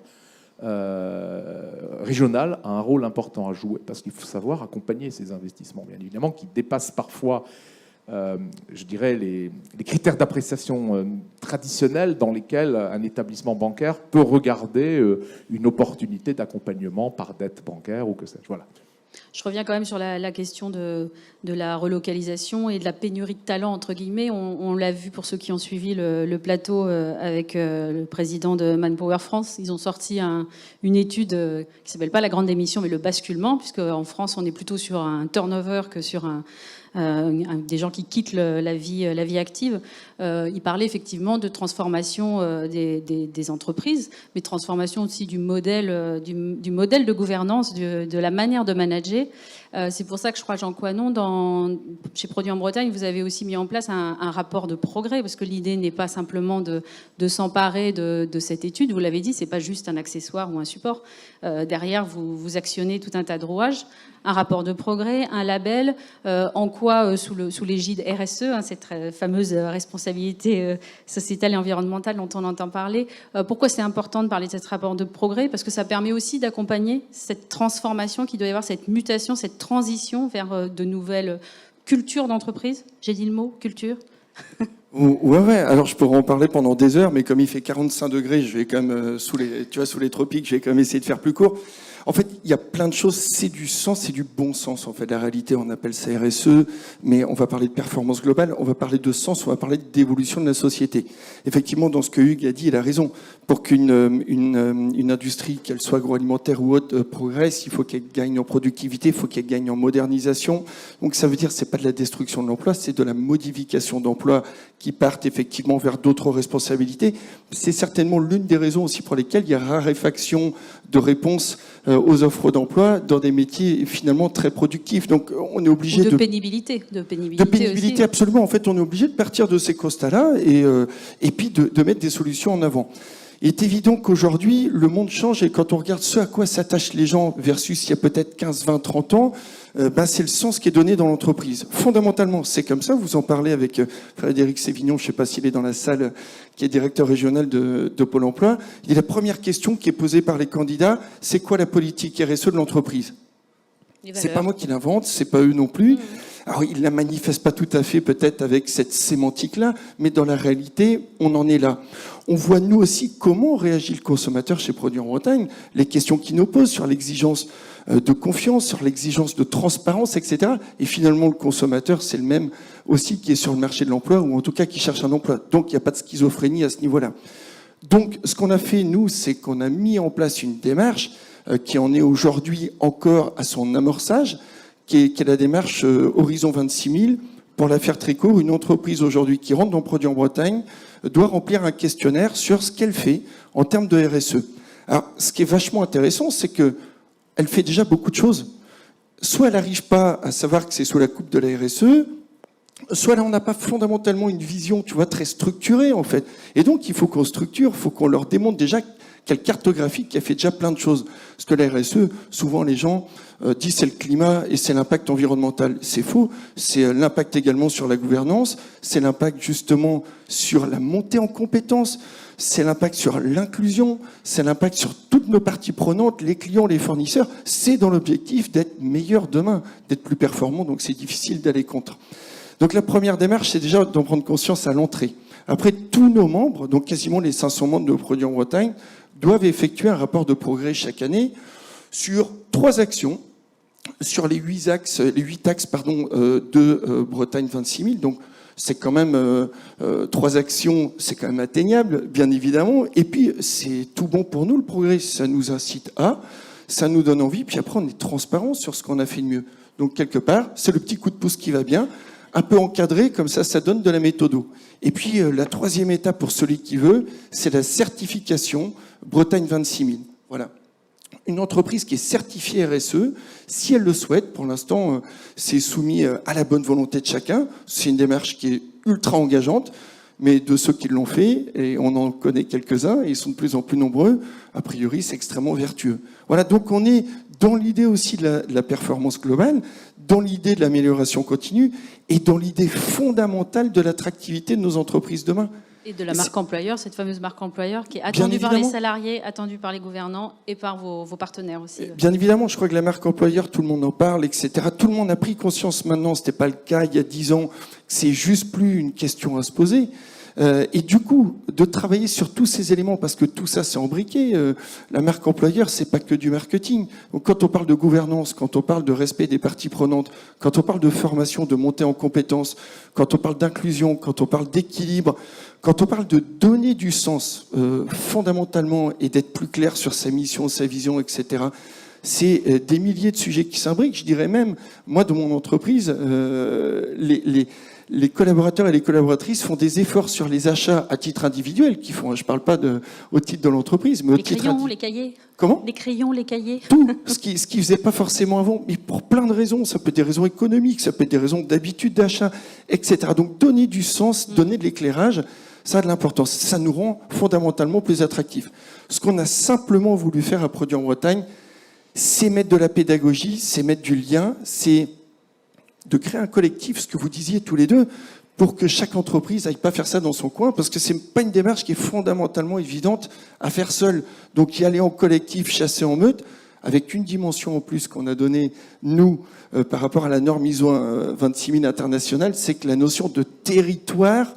régional a un rôle important à jouer parce qu'il faut savoir accompagner ces investissements, bien évidemment, qui dépassent parfois, je dirais, les critères d'appréciation traditionnels dans lesquels un établissement bancaire peut regarder une opportunité d'accompagnement par dette bancaire ou que sais-je. Voilà. Je reviens quand même sur la question de la relocalisation et de la pénurie de talent, entre guillemets. On l'a vu pour ceux qui ont suivi le plateau avec le président de Manpower France. Ils ont sorti une étude qui s'appelle pas la grande démission, mais le basculement, puisque en France, on est plutôt sur un turnover que sur des gens qui quittent la vie active. Il parlait effectivement de transformation des entreprises, mais de transformation aussi du modèle de gouvernance, de la manière de manager. C'est pour ça que je crois, Jean Coinon, chez Produits en Bretagne, vous avez aussi mis en place un rapport de progrès, parce que l'idée n'est pas simplement de s'emparer de cette étude. Vous l'avez dit, c'est pas juste un accessoire ou un support. Derrière, vous actionnez tout un tas de rouages. Un rapport de progrès, un label, en quoi, sous l'égide RSE, hein, cette fameuse responsabilité sociétale et environnementale dont on entend parler, pourquoi c'est important de parler de ce rapport de progrès? Parce que ça permet aussi d'accompagner cette transformation qui doit y avoir, cette mutation, cette transition vers de nouvelles culture d'entreprise. J'ai dit le mot, culture. Ouais. Alors, je pourrais en parler pendant des heures, mais comme il fait 45 degrés, je vais quand même, sous les tropiques, je vais quand même essayer de faire plus court. En fait, il y a plein de choses. C'est du sens, c'est du bon sens. En fait, la réalité, on appelle ça RSE, mais on va parler de performance globale, on va parler de sens, on va parler d'évolution de la société. Effectivement, dans ce que Hugues a dit, il a raison. Pour qu'une industrie, qu'elle soit agroalimentaire ou autre, progresse, il faut qu'elle gagne en productivité, il faut qu'elle gagne en modernisation. Donc, ça veut dire, c'est pas de la destruction de l'emploi, c'est de la modification d'emploi qui partent effectivement vers d'autres responsabilités. C'est certainement l'une des raisons aussi pour lesquelles il y a raréfaction de réponses aux offres d'emploi dans des métiers finalement très productifs. Donc on est obligé de pénibilité. De pénibilité aussi. Absolument. En fait, on est obligé de partir de ces constats-là et puis de mettre des solutions en avant. Il est évident qu'aujourd'hui, le monde change et quand on regarde ce à quoi s'attachent les gens versus il y a peut-être 15, 20, 30 ans, c'est le sens qui est donné dans l'entreprise. Fondamentalement, c'est comme ça. Vous en parlez avec Frédéric Sévignon, je ne sais pas s'il est dans la salle, qui est directeur régional de Pôle emploi. Et la première question qui est posée par les candidats, c'est quoi la politique RSE de l'entreprise ? C'est pas moi qui l'invente, c'est pas eux non plus. Alors, ils la manifestent pas tout à fait, peut-être avec cette sémantique-là, mais dans la réalité, on en est là. On voit, nous aussi, comment réagit le consommateur chez Produits en Bretagne, les questions qu'il nous pose sur l'exigence de confiance, sur l'exigence de transparence, etc. Et finalement, le consommateur, c'est le même aussi qui est sur le marché de l'emploi, ou en tout cas qui cherche un emploi. Donc, il n'y a pas de schizophrénie à ce niveau-là. Donc, ce qu'on a fait, nous, c'est qu'on a mis en place une démarche qui en est aujourd'hui encore à son amorçage, qui est la démarche Horizon 26 000. Pour la faire très court, une entreprise aujourd'hui qui rentre dans Produits en Bretagne doit remplir un questionnaire sur ce qu'elle fait en termes de RSE. Alors, ce qui est vachement intéressant, c'est que elle fait déjà beaucoup de choses. Soit elle n'arrive pas à savoir que c'est sous la coupe de la RSE, soit là, on n'a pas fondamentalement une vision, tu vois, très structurée, en fait. Et donc, il faut qu'on structure, il faut qu'on leur démontre déjà quelle cartographie qui a fait déjà plein de choses. Parce que la RSE, souvent les gens disent c'est le climat et c'est l'impact environnemental. C'est faux. C'est l'impact également sur la gouvernance. C'est l'impact justement sur la montée en compétences. C'est l'impact sur l'inclusion. C'est l'impact sur toutes nos parties prenantes, les clients, les fournisseurs. C'est dans l'objectif d'être meilleur demain, d'être plus performant. Donc c'est difficile d'aller contre. Donc la première démarche, c'est déjà d'en prendre conscience à l'entrée. Après, tous nos membres, donc quasiment les 500 membres de Produits en Bretagne, doivent effectuer un rapport de progrès chaque année sur 3 actions, sur les 8 axes de Bretagne 26 000. Donc, c'est quand même 3 actions, c'est quand même atteignable, bien évidemment. Et puis, c'est tout bon pour nous, le progrès. Ça nous incite ça nous donne envie. Puis après, on est transparent sur ce qu'on a fait de mieux. Donc, quelque part, c'est le petit coup de pouce qui va bien, un peu encadré, comme ça donne de la méthode. Et puis, la 3e étape pour celui qui veut, c'est la certification Bretagne 26 000. Voilà. Une entreprise qui est certifiée RSE, si elle le souhaite, pour l'instant, c'est soumis à la bonne volonté de chacun. C'est une démarche qui est ultra engageante, mais de ceux qui l'ont fait, et on en connaît quelques-uns, et ils sont de plus en plus nombreux, a priori, c'est extrêmement vertueux. Voilà, donc on est dans l'idée aussi de la performance globale, dans l'idée de l'amélioration continue, et dans l'idée fondamentale de l'attractivité de nos entreprises demain. Et de la marque employeur, cette fameuse marque employeur qui est attendue par les salariés, attendue par les gouvernants et par vos partenaires aussi. Bien évidemment, je crois que la marque employeur, tout le monde en parle, etc. Tout le monde a pris conscience maintenant, c'était pas le cas il y a 10 ans, c'est juste plus une question à se poser. Et du coup, de travailler sur tous ces éléments, parce que tout ça, c'est embriqué. La marque employeur, c'est pas que du marketing. Donc, quand on parle de gouvernance, quand on parle de respect des parties prenantes, quand on parle de formation, de montée en compétences, quand on parle d'inclusion, quand on parle d'équilibre, quand on parle de donner du sens fondamentalement et d'être plus clair sur sa mission, sa vision, etc., c'est des milliers de sujets qui s'imbriquent. Je dirais même, moi, de mon entreprise, les collaborateurs et les collaboratrices font des efforts sur les achats à titre individuel qu'ils font. Je ne parle pas au titre de l'entreprise, mais au titre crayons, les cahiers. Comment ? Les crayons, les cahiers. Tout, ce qui ne faisait pas forcément avant, mais pour plein de raisons. Ça peut être des raisons économiques, ça peut être des raisons d'habitude d'achat, etc. Donc donner du sens, donner de l'éclairage, ça a de l'importance. Ça nous rend fondamentalement plus attractifs. Ce qu'on a simplement voulu faire à Produits en Bretagne, c'est mettre de la pédagogie, c'est mettre du lien, c'est de créer un collectif, ce que vous disiez tous les deux, pour que chaque entreprise n'aille pas faire ça dans son coin, parce que c'est pas une démarche qui est fondamentalement évidente à faire seule. Donc y aller en collectif, chasser en meute, avec une dimension en plus qu'on a donnée, nous, par rapport à la norme ISO 26000 internationale, c'est que la notion de territoire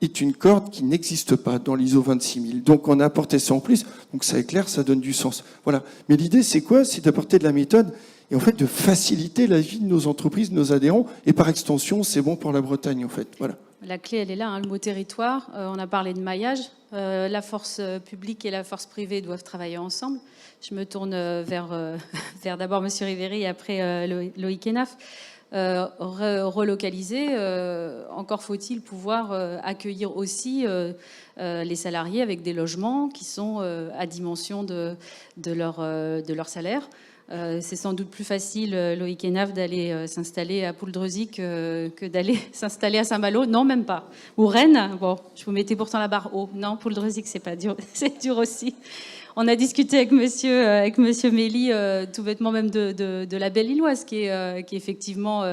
est une corde qui n'existe pas dans l'ISO 26000. Donc on a apporté ça en plus, donc ça éclaire, ça donne du sens. Voilà. Mais l'idée, c'est quoi? C'est d'apporter de la méthode et en fait de faciliter la vie de nos entreprises, de nos adhérents, et par extension, c'est bon pour la Bretagne, en fait. Voilà. La clé, elle est là, hein, le mot territoire. On a parlé de maillage. La force publique et la force privée doivent travailler ensemble. Je me tourne vers d'abord M. Riveri et après Loïc Hénaf. Relocaliser, encore faut-il pouvoir accueillir aussi les salariés avec des logements qui sont à dimension de leur salaire. C'est sans doute plus facile, Loïc Hénaf, d'aller s'installer à Pouldrezy que d'aller s'installer à Saint-Malo. Non, même pas. Ou Rennes. Bon, je vous mettais pourtant la barre haut. Non, Pouldrezy, c'est pas dur. C'est dur aussi. On a discuté avec monsieur Méli, tout bêtement même de la Belle-Illoise, qui est effectivement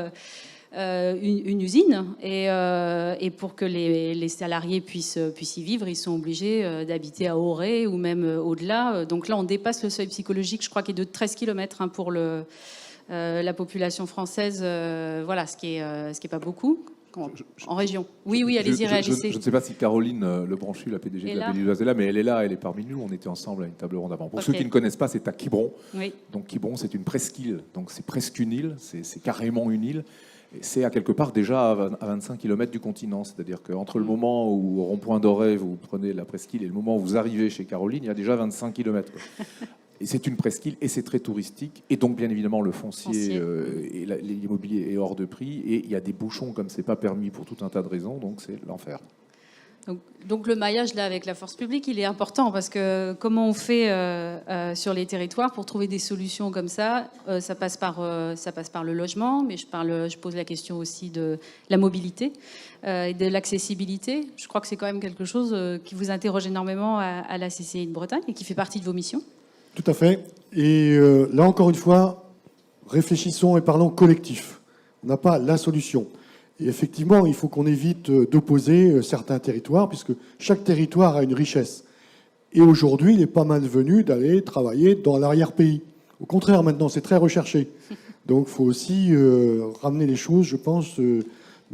une usine. Et pour que les salariés puissent y vivre, ils sont obligés d'habiter à Auray ou même au-delà. Donc là, on dépasse le seuil psychologique, je crois, qui est de 13 km pour la population française. Voilà, ce qui est pas beaucoup. En région. Oui, allez-y, réagissez. Je ne sais pas si Caroline Lebranchu, la PDG de la Belle-Illoise, est là, mais elle est là, elle est parmi nous. On était ensemble à une table ronde avant. Pour ceux qui ne connaissent pas, c'est à Quiberon. Oui. Donc Quiberon, c'est une presqu'île. Donc c'est presque une île, c'est carrément une île. Et c'est à quelque part déjà à 25 km du continent. C'est-à-dire qu'entre le moment où, au rond-point d'Auray, vous prenez la presqu'île et le moment où vous arrivez chez Caroline, il y a déjà 25 km. Et c'est une presqu'île et c'est très touristique. Et donc, bien évidemment, le foncier et l'immobilier est hors de prix. Et il y a des bouchons comme c'est pas permis pour tout un tas de raisons. Donc, c'est l'enfer. Donc le maillage là avec la force publique, il est important parce que comment on fait sur les territoires pour trouver des solutions comme ça, ça passe par le logement, mais je pose la question aussi de la mobilité et de l'accessibilité. Je crois que c'est quand même quelque chose qui vous interroge énormément à la CCI de Bretagne et qui fait partie de vos missions. Tout à fait. Et là, encore une fois, réfléchissons et parlons collectif. On n'a pas la solution. Et effectivement, il faut qu'on évite d'opposer certains territoires, puisque chaque territoire a une richesse. Et aujourd'hui, il est pas malvenu d'aller travailler dans l'arrière-pays. Au contraire, maintenant, c'est très recherché. Donc, il faut aussi ramener les choses, je pense,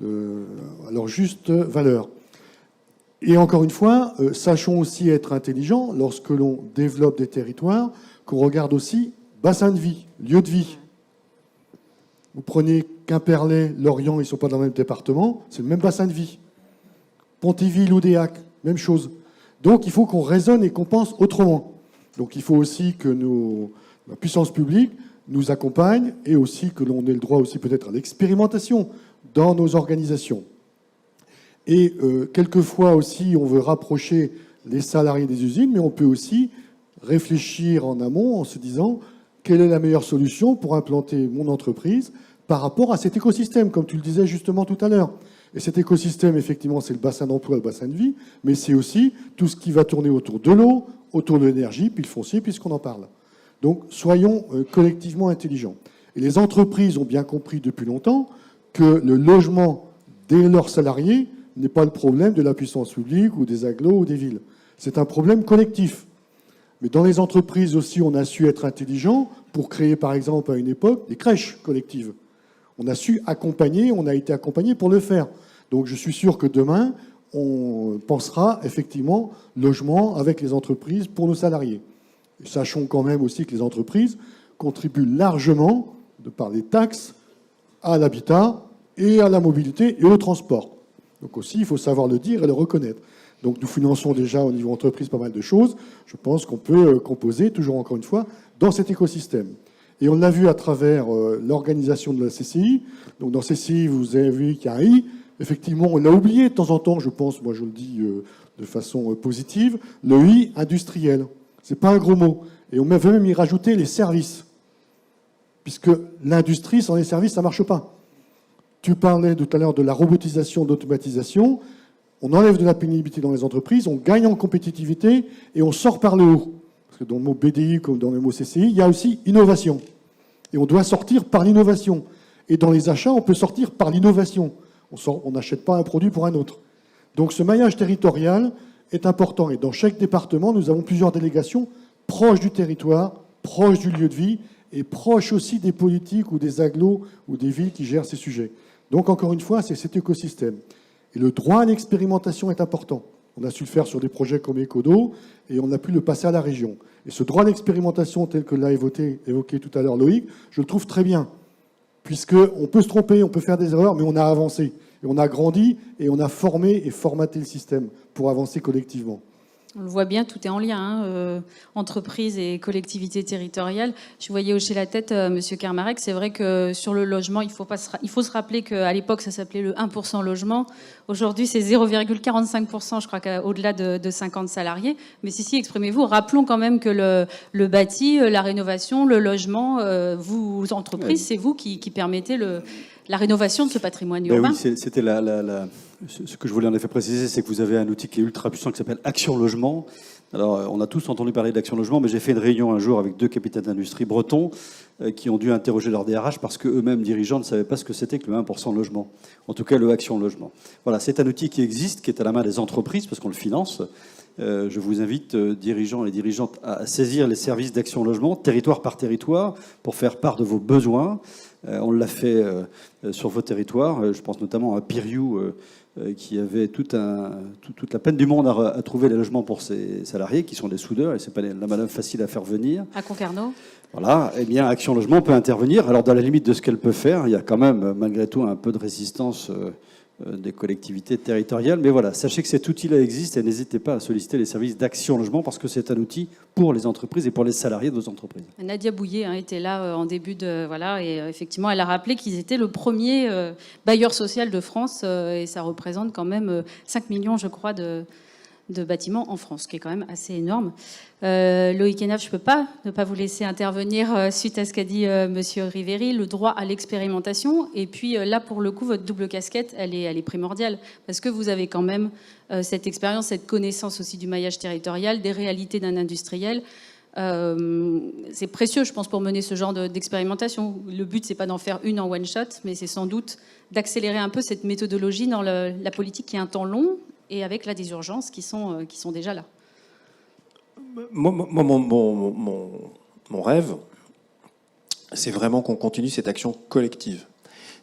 à leur juste valeur. Et encore une fois, sachons aussi être intelligents lorsque l'on développe des territoires, qu'on regarde aussi bassin de vie, lieu de vie. Vous prenez Quimperlé, Lorient, ils ne sont pas dans le même département, c'est le même bassin de vie. Pontivy, Loudéac, même chose. Donc il faut qu'on raisonne et qu'on pense autrement. Donc il faut aussi que la puissance publique nous accompagne et aussi que l'on ait le droit aussi peut-être à l'expérimentation dans nos organisations. Et quelquefois aussi, on veut rapprocher les salariés des usines, mais on peut aussi réfléchir en amont en se disant quelle est la meilleure solution pour implanter mon entreprise par rapport à cet écosystème, comme tu le disais justement tout à l'heure. Et cet écosystème, effectivement, c'est le bassin d'emploi, le bassin de vie, mais c'est aussi tout ce qui va tourner autour de l'eau, autour de l'énergie, puis le foncier, puisqu'on en parle. Donc, soyons collectivement intelligents. Et les entreprises ont bien compris depuis longtemps que le logement de leurs salariés n'est pas le problème de la puissance publique ou des agglos ou des villes. C'est un problème collectif. Mais dans les entreprises aussi, on a su être intelligent pour créer, par exemple, à une époque, des crèches collectives. On a su accompagner, on a été accompagné pour le faire. Donc je suis sûr que demain, on pensera effectivement logement avec les entreprises pour nos salariés. Et sachons quand même aussi que les entreprises contribuent largement, de par les taxes, à l'habitat et à la mobilité et au transport. Donc aussi, il faut savoir le dire et le reconnaître. Donc nous finançons déjà au niveau entreprise pas mal de choses. Je pense qu'on peut composer, toujours encore une fois, dans cet écosystème. Et on l'a vu à travers l'organisation de la CCI. Donc dans CCI, vous avez vu qu'il y a un I. Effectivement, on l'a oublié de temps en temps, je pense, moi je le dis de façon positive, le I industriel. C'est pas un gros mot. Et on veut même y rajouter les services. Puisque l'industrie, sans les services, ça marche pas. Tu parlais tout à l'heure de la robotisation, d'automatisation. On enlève de la pénibilité dans les entreprises, on gagne en compétitivité et on sort par le haut. Parce que dans le mot BDI comme dans le mot CCI, il y a aussi innovation. Et on doit sortir par l'innovation. Et dans les achats, on peut sortir par l'innovation. On n'achète pas un produit pour un autre. Donc ce maillage territorial est important. Et dans chaque département, nous avons plusieurs délégations proches du territoire proche du lieu de vie et proche aussi des politiques ou des agglos ou des villes qui gèrent ces sujets. Donc, encore une fois, c'est cet écosystème. Et le droit à l'expérimentation est important. On a su le faire sur des projets comme Ecodo et on a pu le passer à la région. Et ce droit d'expérimentation tel que l'a évoqué tout à l'heure Loïc, je le trouve très bien. Puisqu'on peut se tromper, on peut faire des erreurs, mais on a avancé. Et on a grandi et on a formé et formaté le système pour avancer collectivement. On le voit bien, tout est en lien, hein, entreprise et collectivité territoriale. Je voyais hocher la tête Monsieur Kermarek. C'est vrai que sur le logement, il faut se rappeler qu'à l'époque, ça s'appelait le 1% logement. Aujourd'hui, c'est 0,45%, je crois qu'au-delà de 50 salariés. Mais si, exprimez-vous. Rappelons quand même que le bâti, la rénovation, le logement, vous, entreprises, c'est vous qui permettez la rénovation de ce patrimoine urbain. Oui, c'était ce que je voulais en effet préciser, c'est que vous avez un outil qui est ultra puissant qui s'appelle Action Logement. Alors, on a tous entendu parler d'Action Logement, mais j'ai fait une réunion un jour avec 2 capitaines d'industrie bretons qui ont dû interroger leur DRH parce qu'eux-mêmes, dirigeants, ne savaient pas ce que c'était que le 1% logement. En tout cas, le Action Logement. Voilà, c'est un outil qui existe, qui est à la main des entreprises parce qu'on le finance. Je vous invite, dirigeants et dirigeantes, à saisir les services d'Action Logement, territoire par territoire, pour faire part de vos besoins. On l'a fait sur vos territoires. Je pense notamment à Piriou, qui avait toute la peine du monde à trouver les logements pour ses salariés, qui sont des soudeurs, et c'est pas la manœuvre facile à faire venir. À Concarneau. Voilà, eh bien, Action Logement peut intervenir. Alors, dans la limite de ce qu'elle peut faire, il y a quand même, malgré tout, un peu de résistance des collectivités territoriales. Mais voilà, sachez que cet outil-là existe et n'hésitez pas à solliciter les services d'Action Logement parce que c'est un outil pour les entreprises et pour les salariés de vos entreprises. Nadia Bouillet était là en début de... Voilà, et effectivement, elle a rappelé qu'ils étaient le premier bailleur social de France et ça représente quand même 5 millions, je crois, de bâtiments en France, ce qui est quand même assez énorme. Loïc Hénave, je ne peux pas ne pas vous laisser intervenir suite à ce qu'a dit Monsieur Riveri, le droit à l'expérimentation. Et puis là, pour le coup, votre double casquette, elle est primordiale, parce que vous avez quand même cette expérience, cette connaissance aussi du maillage territorial, des réalités d'un industriel. C'est précieux, je pense, pour mener ce genre d'expérimentation. Le but, c'est pas d'en faire une en one shot, mais c'est sans doute d'accélérer un peu cette méthodologie dans la politique qui est un temps long, et avec là des urgences qui sont déjà là. Mon rêve, c'est vraiment qu'on continue cette action collective.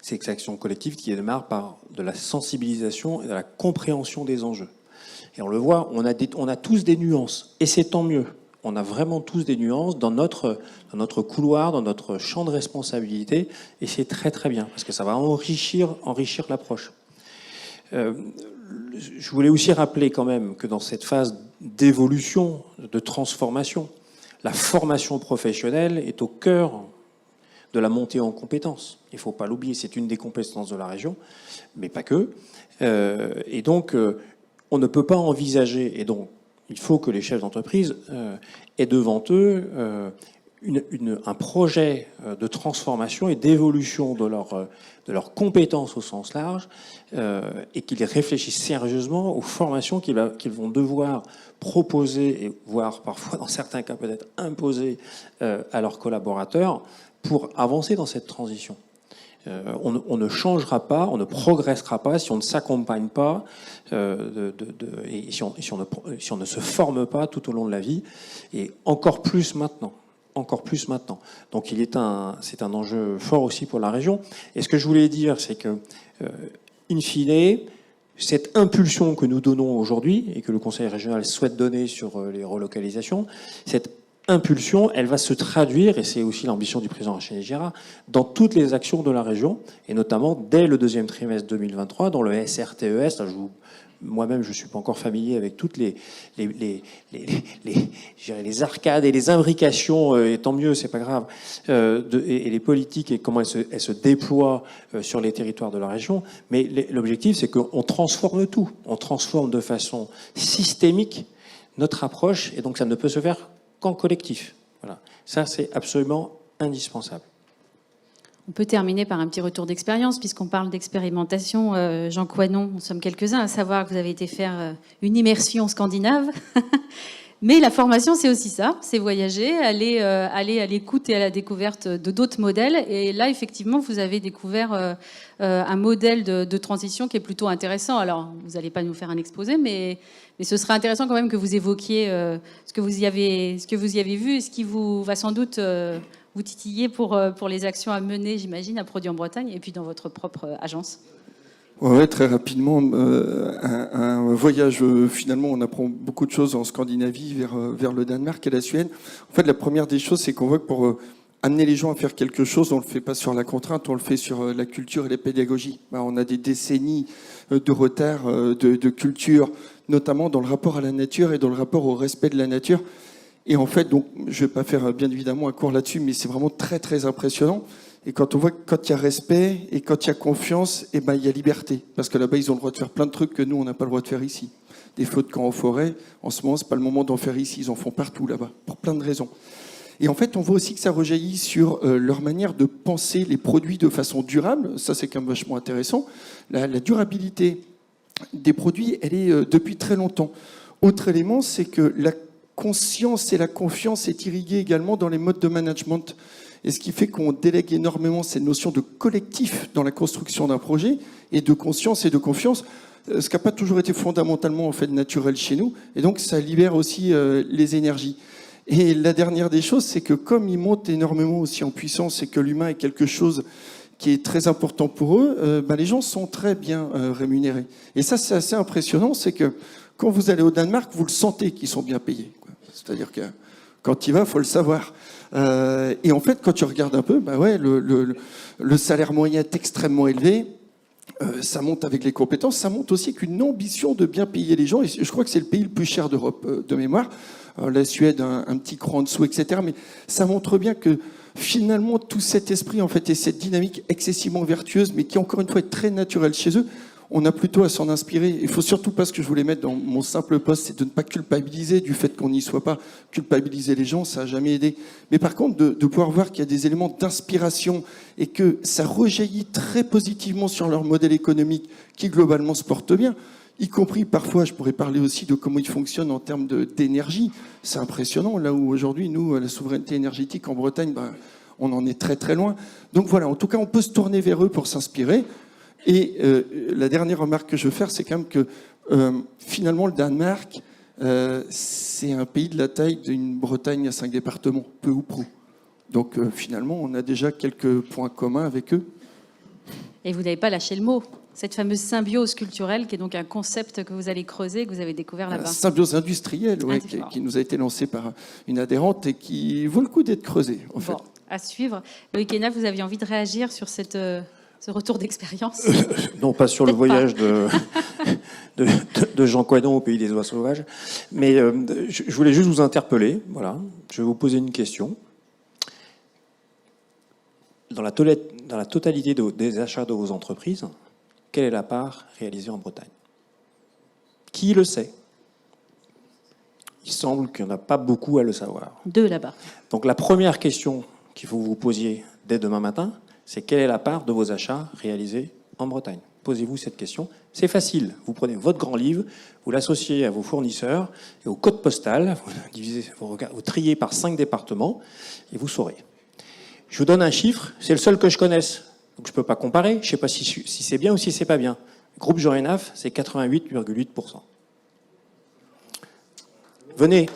C'est cette action collective qui démarre par de la sensibilisation et de la compréhension des enjeux. Et on le voit, on a tous des nuances, et c'est tant mieux. On a vraiment tous des nuances dans notre couloir, dans notre champ de responsabilité, et c'est très très bien, parce que ça va enrichir l'approche. Je voulais aussi rappeler quand même que dans cette phase d'évolution, de transformation, la formation professionnelle est au cœur de la montée en compétences. Il ne faut pas l'oublier, c'est une des compétences de la région, mais pas que. Et donc, on ne peut pas envisager, et donc il faut que les chefs d'entreprise aient devant eux un projet de transformation et d'évolution de leurs compétences au sens large et qu'ils réfléchissent sérieusement aux formations qu'ils vont devoir proposer et voire parfois dans certains cas peut-être imposer à leurs collaborateurs pour avancer dans cette transition. On ne changera pas, on ne progressera pas si on ne s'accompagne pas et si on ne se forme pas tout au long de la vie, et encore plus maintenant. Donc c'est un enjeu fort aussi pour la région. Et ce que je voulais dire, c'est que, in fine, cette impulsion que nous donnons aujourd'hui et que le Conseil régional souhaite donner sur les relocalisations, cette impulsion, elle va se traduire, et c'est aussi l'ambition du président Rachid Girard, dans toutes les actions de la région, et notamment dès le deuxième trimestre 2023, dans le SRTES. Moi-même, je ne suis pas encore familier avec toutes les arcades et les imbrications, et tant mieux, c'est pas grave, et les politiques et comment elles se déploient sur les territoires de la région. Mais l'objectif, c'est qu'on transforme tout. On transforme de façon systémique notre approche, et donc ça ne peut se faire qu'en collectif. Voilà. Ça, c'est absolument indispensable. On peut terminer par un petit retour d'expérience, puisqu'on parle d'expérimentation. Jean Coinon, nous sommes quelques-uns à savoir que vous avez été faire une immersion scandinave. Mais la formation, c'est aussi ça, c'est voyager, aller à l'écoute et à la découverte de d'autres modèles. Et là, effectivement, vous avez découvert un modèle de transition qui est plutôt intéressant. Alors, vous n'allez pas nous faire un exposé, mais ce serait intéressant quand même que vous évoquiez ce que vous y avez vu et ce qui vous va sans doute vous titiller pour les actions à mener, j'imagine, à Produits en Bretagne et puis dans votre propre agence. Ouais, très rapidement, un voyage, finalement, on apprend beaucoup de choses en Scandinavie vers le Danemark et la Suède. En fait, la première des choses, c'est qu'on voit que pour amener les gens à faire quelque chose, on le fait pas sur la contrainte, on le fait sur la culture et la pédagogie. On a des décennies de retard de culture, notamment dans le rapport à la nature et dans le rapport au respect de la nature. Et en fait, donc, je vais pas faire bien évidemment un cours là-dessus, mais c'est vraiment très très impressionnant. Et quand on voit que quand il y a respect et quand il y a confiance, il y a liberté. Parce que là-bas, ils ont le droit de faire plein de trucs que nous, on n'a pas le droit de faire ici. Des feux de camp en forêt, en ce moment, c'est pas le moment d'en faire ici. Ils en font partout là-bas, pour plein de raisons. Et en fait, on voit aussi que ça rejaillit sur leur manière de penser les produits de façon durable. Ça, c'est quand même vachement intéressant. La durabilité des produits, elle est depuis très longtemps. Autre élément, c'est que la conscience et la confiance est irriguée également dans les modes de management. Et ce qui fait qu'on délègue énormément cette notion de collectif dans la construction d'un projet, et de conscience et de confiance, ce qui n'a pas toujours été fondamentalement en fait naturel chez nous. Et donc ça libère aussi les énergies. Et la dernière des choses, c'est que comme ils montent énormément aussi en puissance et que l'humain est quelque chose qui est très important pour eux, les gens sont très bien rémunérés. Et ça, c'est assez impressionnant, c'est que quand vous allez au Danemark, vous le sentez qu'ils sont bien payés. C'est-à-dire que quand il va, faut le savoir. Et en fait, quand tu regardes un peu, le salaire moyen est extrêmement élevé. Ça monte avec les compétences. Ça monte aussi avec une ambition de bien payer les gens. Et je crois que c'est le pays le plus cher d'Europe, de mémoire. La Suède, un petit cran en dessous, etc. Mais ça montre bien que finalement, tout cet esprit, en fait, et cette dynamique excessivement vertueuse, mais qui, encore une fois, est très naturelle chez eux, on a plutôt à s'en inspirer. Il faut surtout pas, ce que je voulais mettre dans mon simple poste, c'est de ne pas culpabiliser du fait qu'on n'y soit pas. Culpabiliser les gens, ça n'a jamais aidé. Mais par contre, de pouvoir voir qu'il y a des éléments d'inspiration et que ça rejaillit très positivement sur leur modèle économique qui, globalement, se porte bien. Y compris, parfois, je pourrais parler aussi de comment ils fonctionnent en termes d'énergie. C'est impressionnant, là où aujourd'hui, nous, la souveraineté énergétique en Bretagne, on en est très très loin. Donc voilà, en tout cas, on peut se tourner vers eux pour s'inspirer. Et la dernière remarque que je veux faire, c'est quand même que finalement, le Danemark, c'est un pays de la taille d'une Bretagne à 5 départements, peu ou prou. Donc finalement, on a déjà quelques points communs avec eux. Et vous n'avez pas lâché le mot. Cette fameuse symbiose culturelle, qui est donc un concept que vous allez creuser, que vous avez découvert là-bas. Symbiose industrielle, ouais, qui nous a été lancée par une adhérente et qui vaut le coup d'être creusée, en fait. À suivre. Loïc Hénaf, vous aviez envie de réagir sur ce retour d'expérience? Non, pas sur le voyage de Jean Coidon au pays des oies sauvages. Mais je voulais juste vous interpeller. Voilà. Je vais vous poser une question. Dans la totalité des achats de vos entreprises, quelle est la part réalisée en Bretagne? Qui le sait? Il semble qu'il n'y en a pas beaucoup à le savoir. 2 là-bas. Donc la première question qu'il faut que vous posiez dès demain matin, c'est quelle est la part de vos achats réalisés en Bretagne? Posez-vous cette question. C'est facile. Vous prenez votre grand livre, vous l'associez à vos fournisseurs et au code postal, vous triez par 5 départements et vous saurez. Je vous donne un chiffre, c'est le seul que je connaisse. Donc je ne peux pas comparer, je ne sais pas si c'est bien ou si c'est pas bien. Groupe Jean Hénaf, c'est 88,8%. Venez.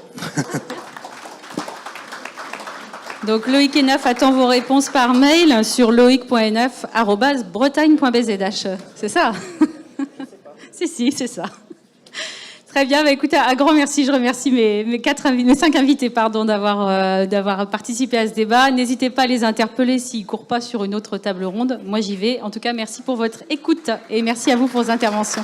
Donc Loïc Hénaf attend vos réponses par mail sur loic.hénaf@bretagne.bzh. C'est ça? Si, c'est ça. Très bien, écoutez, un grand merci. Je remercie mes 5 invités d'avoir participé à ce débat. N'hésitez pas à les interpeller s'ils ne courent pas sur une autre table ronde. Moi, j'y vais. En tout cas, merci pour votre écoute et merci à vous pour vos interventions.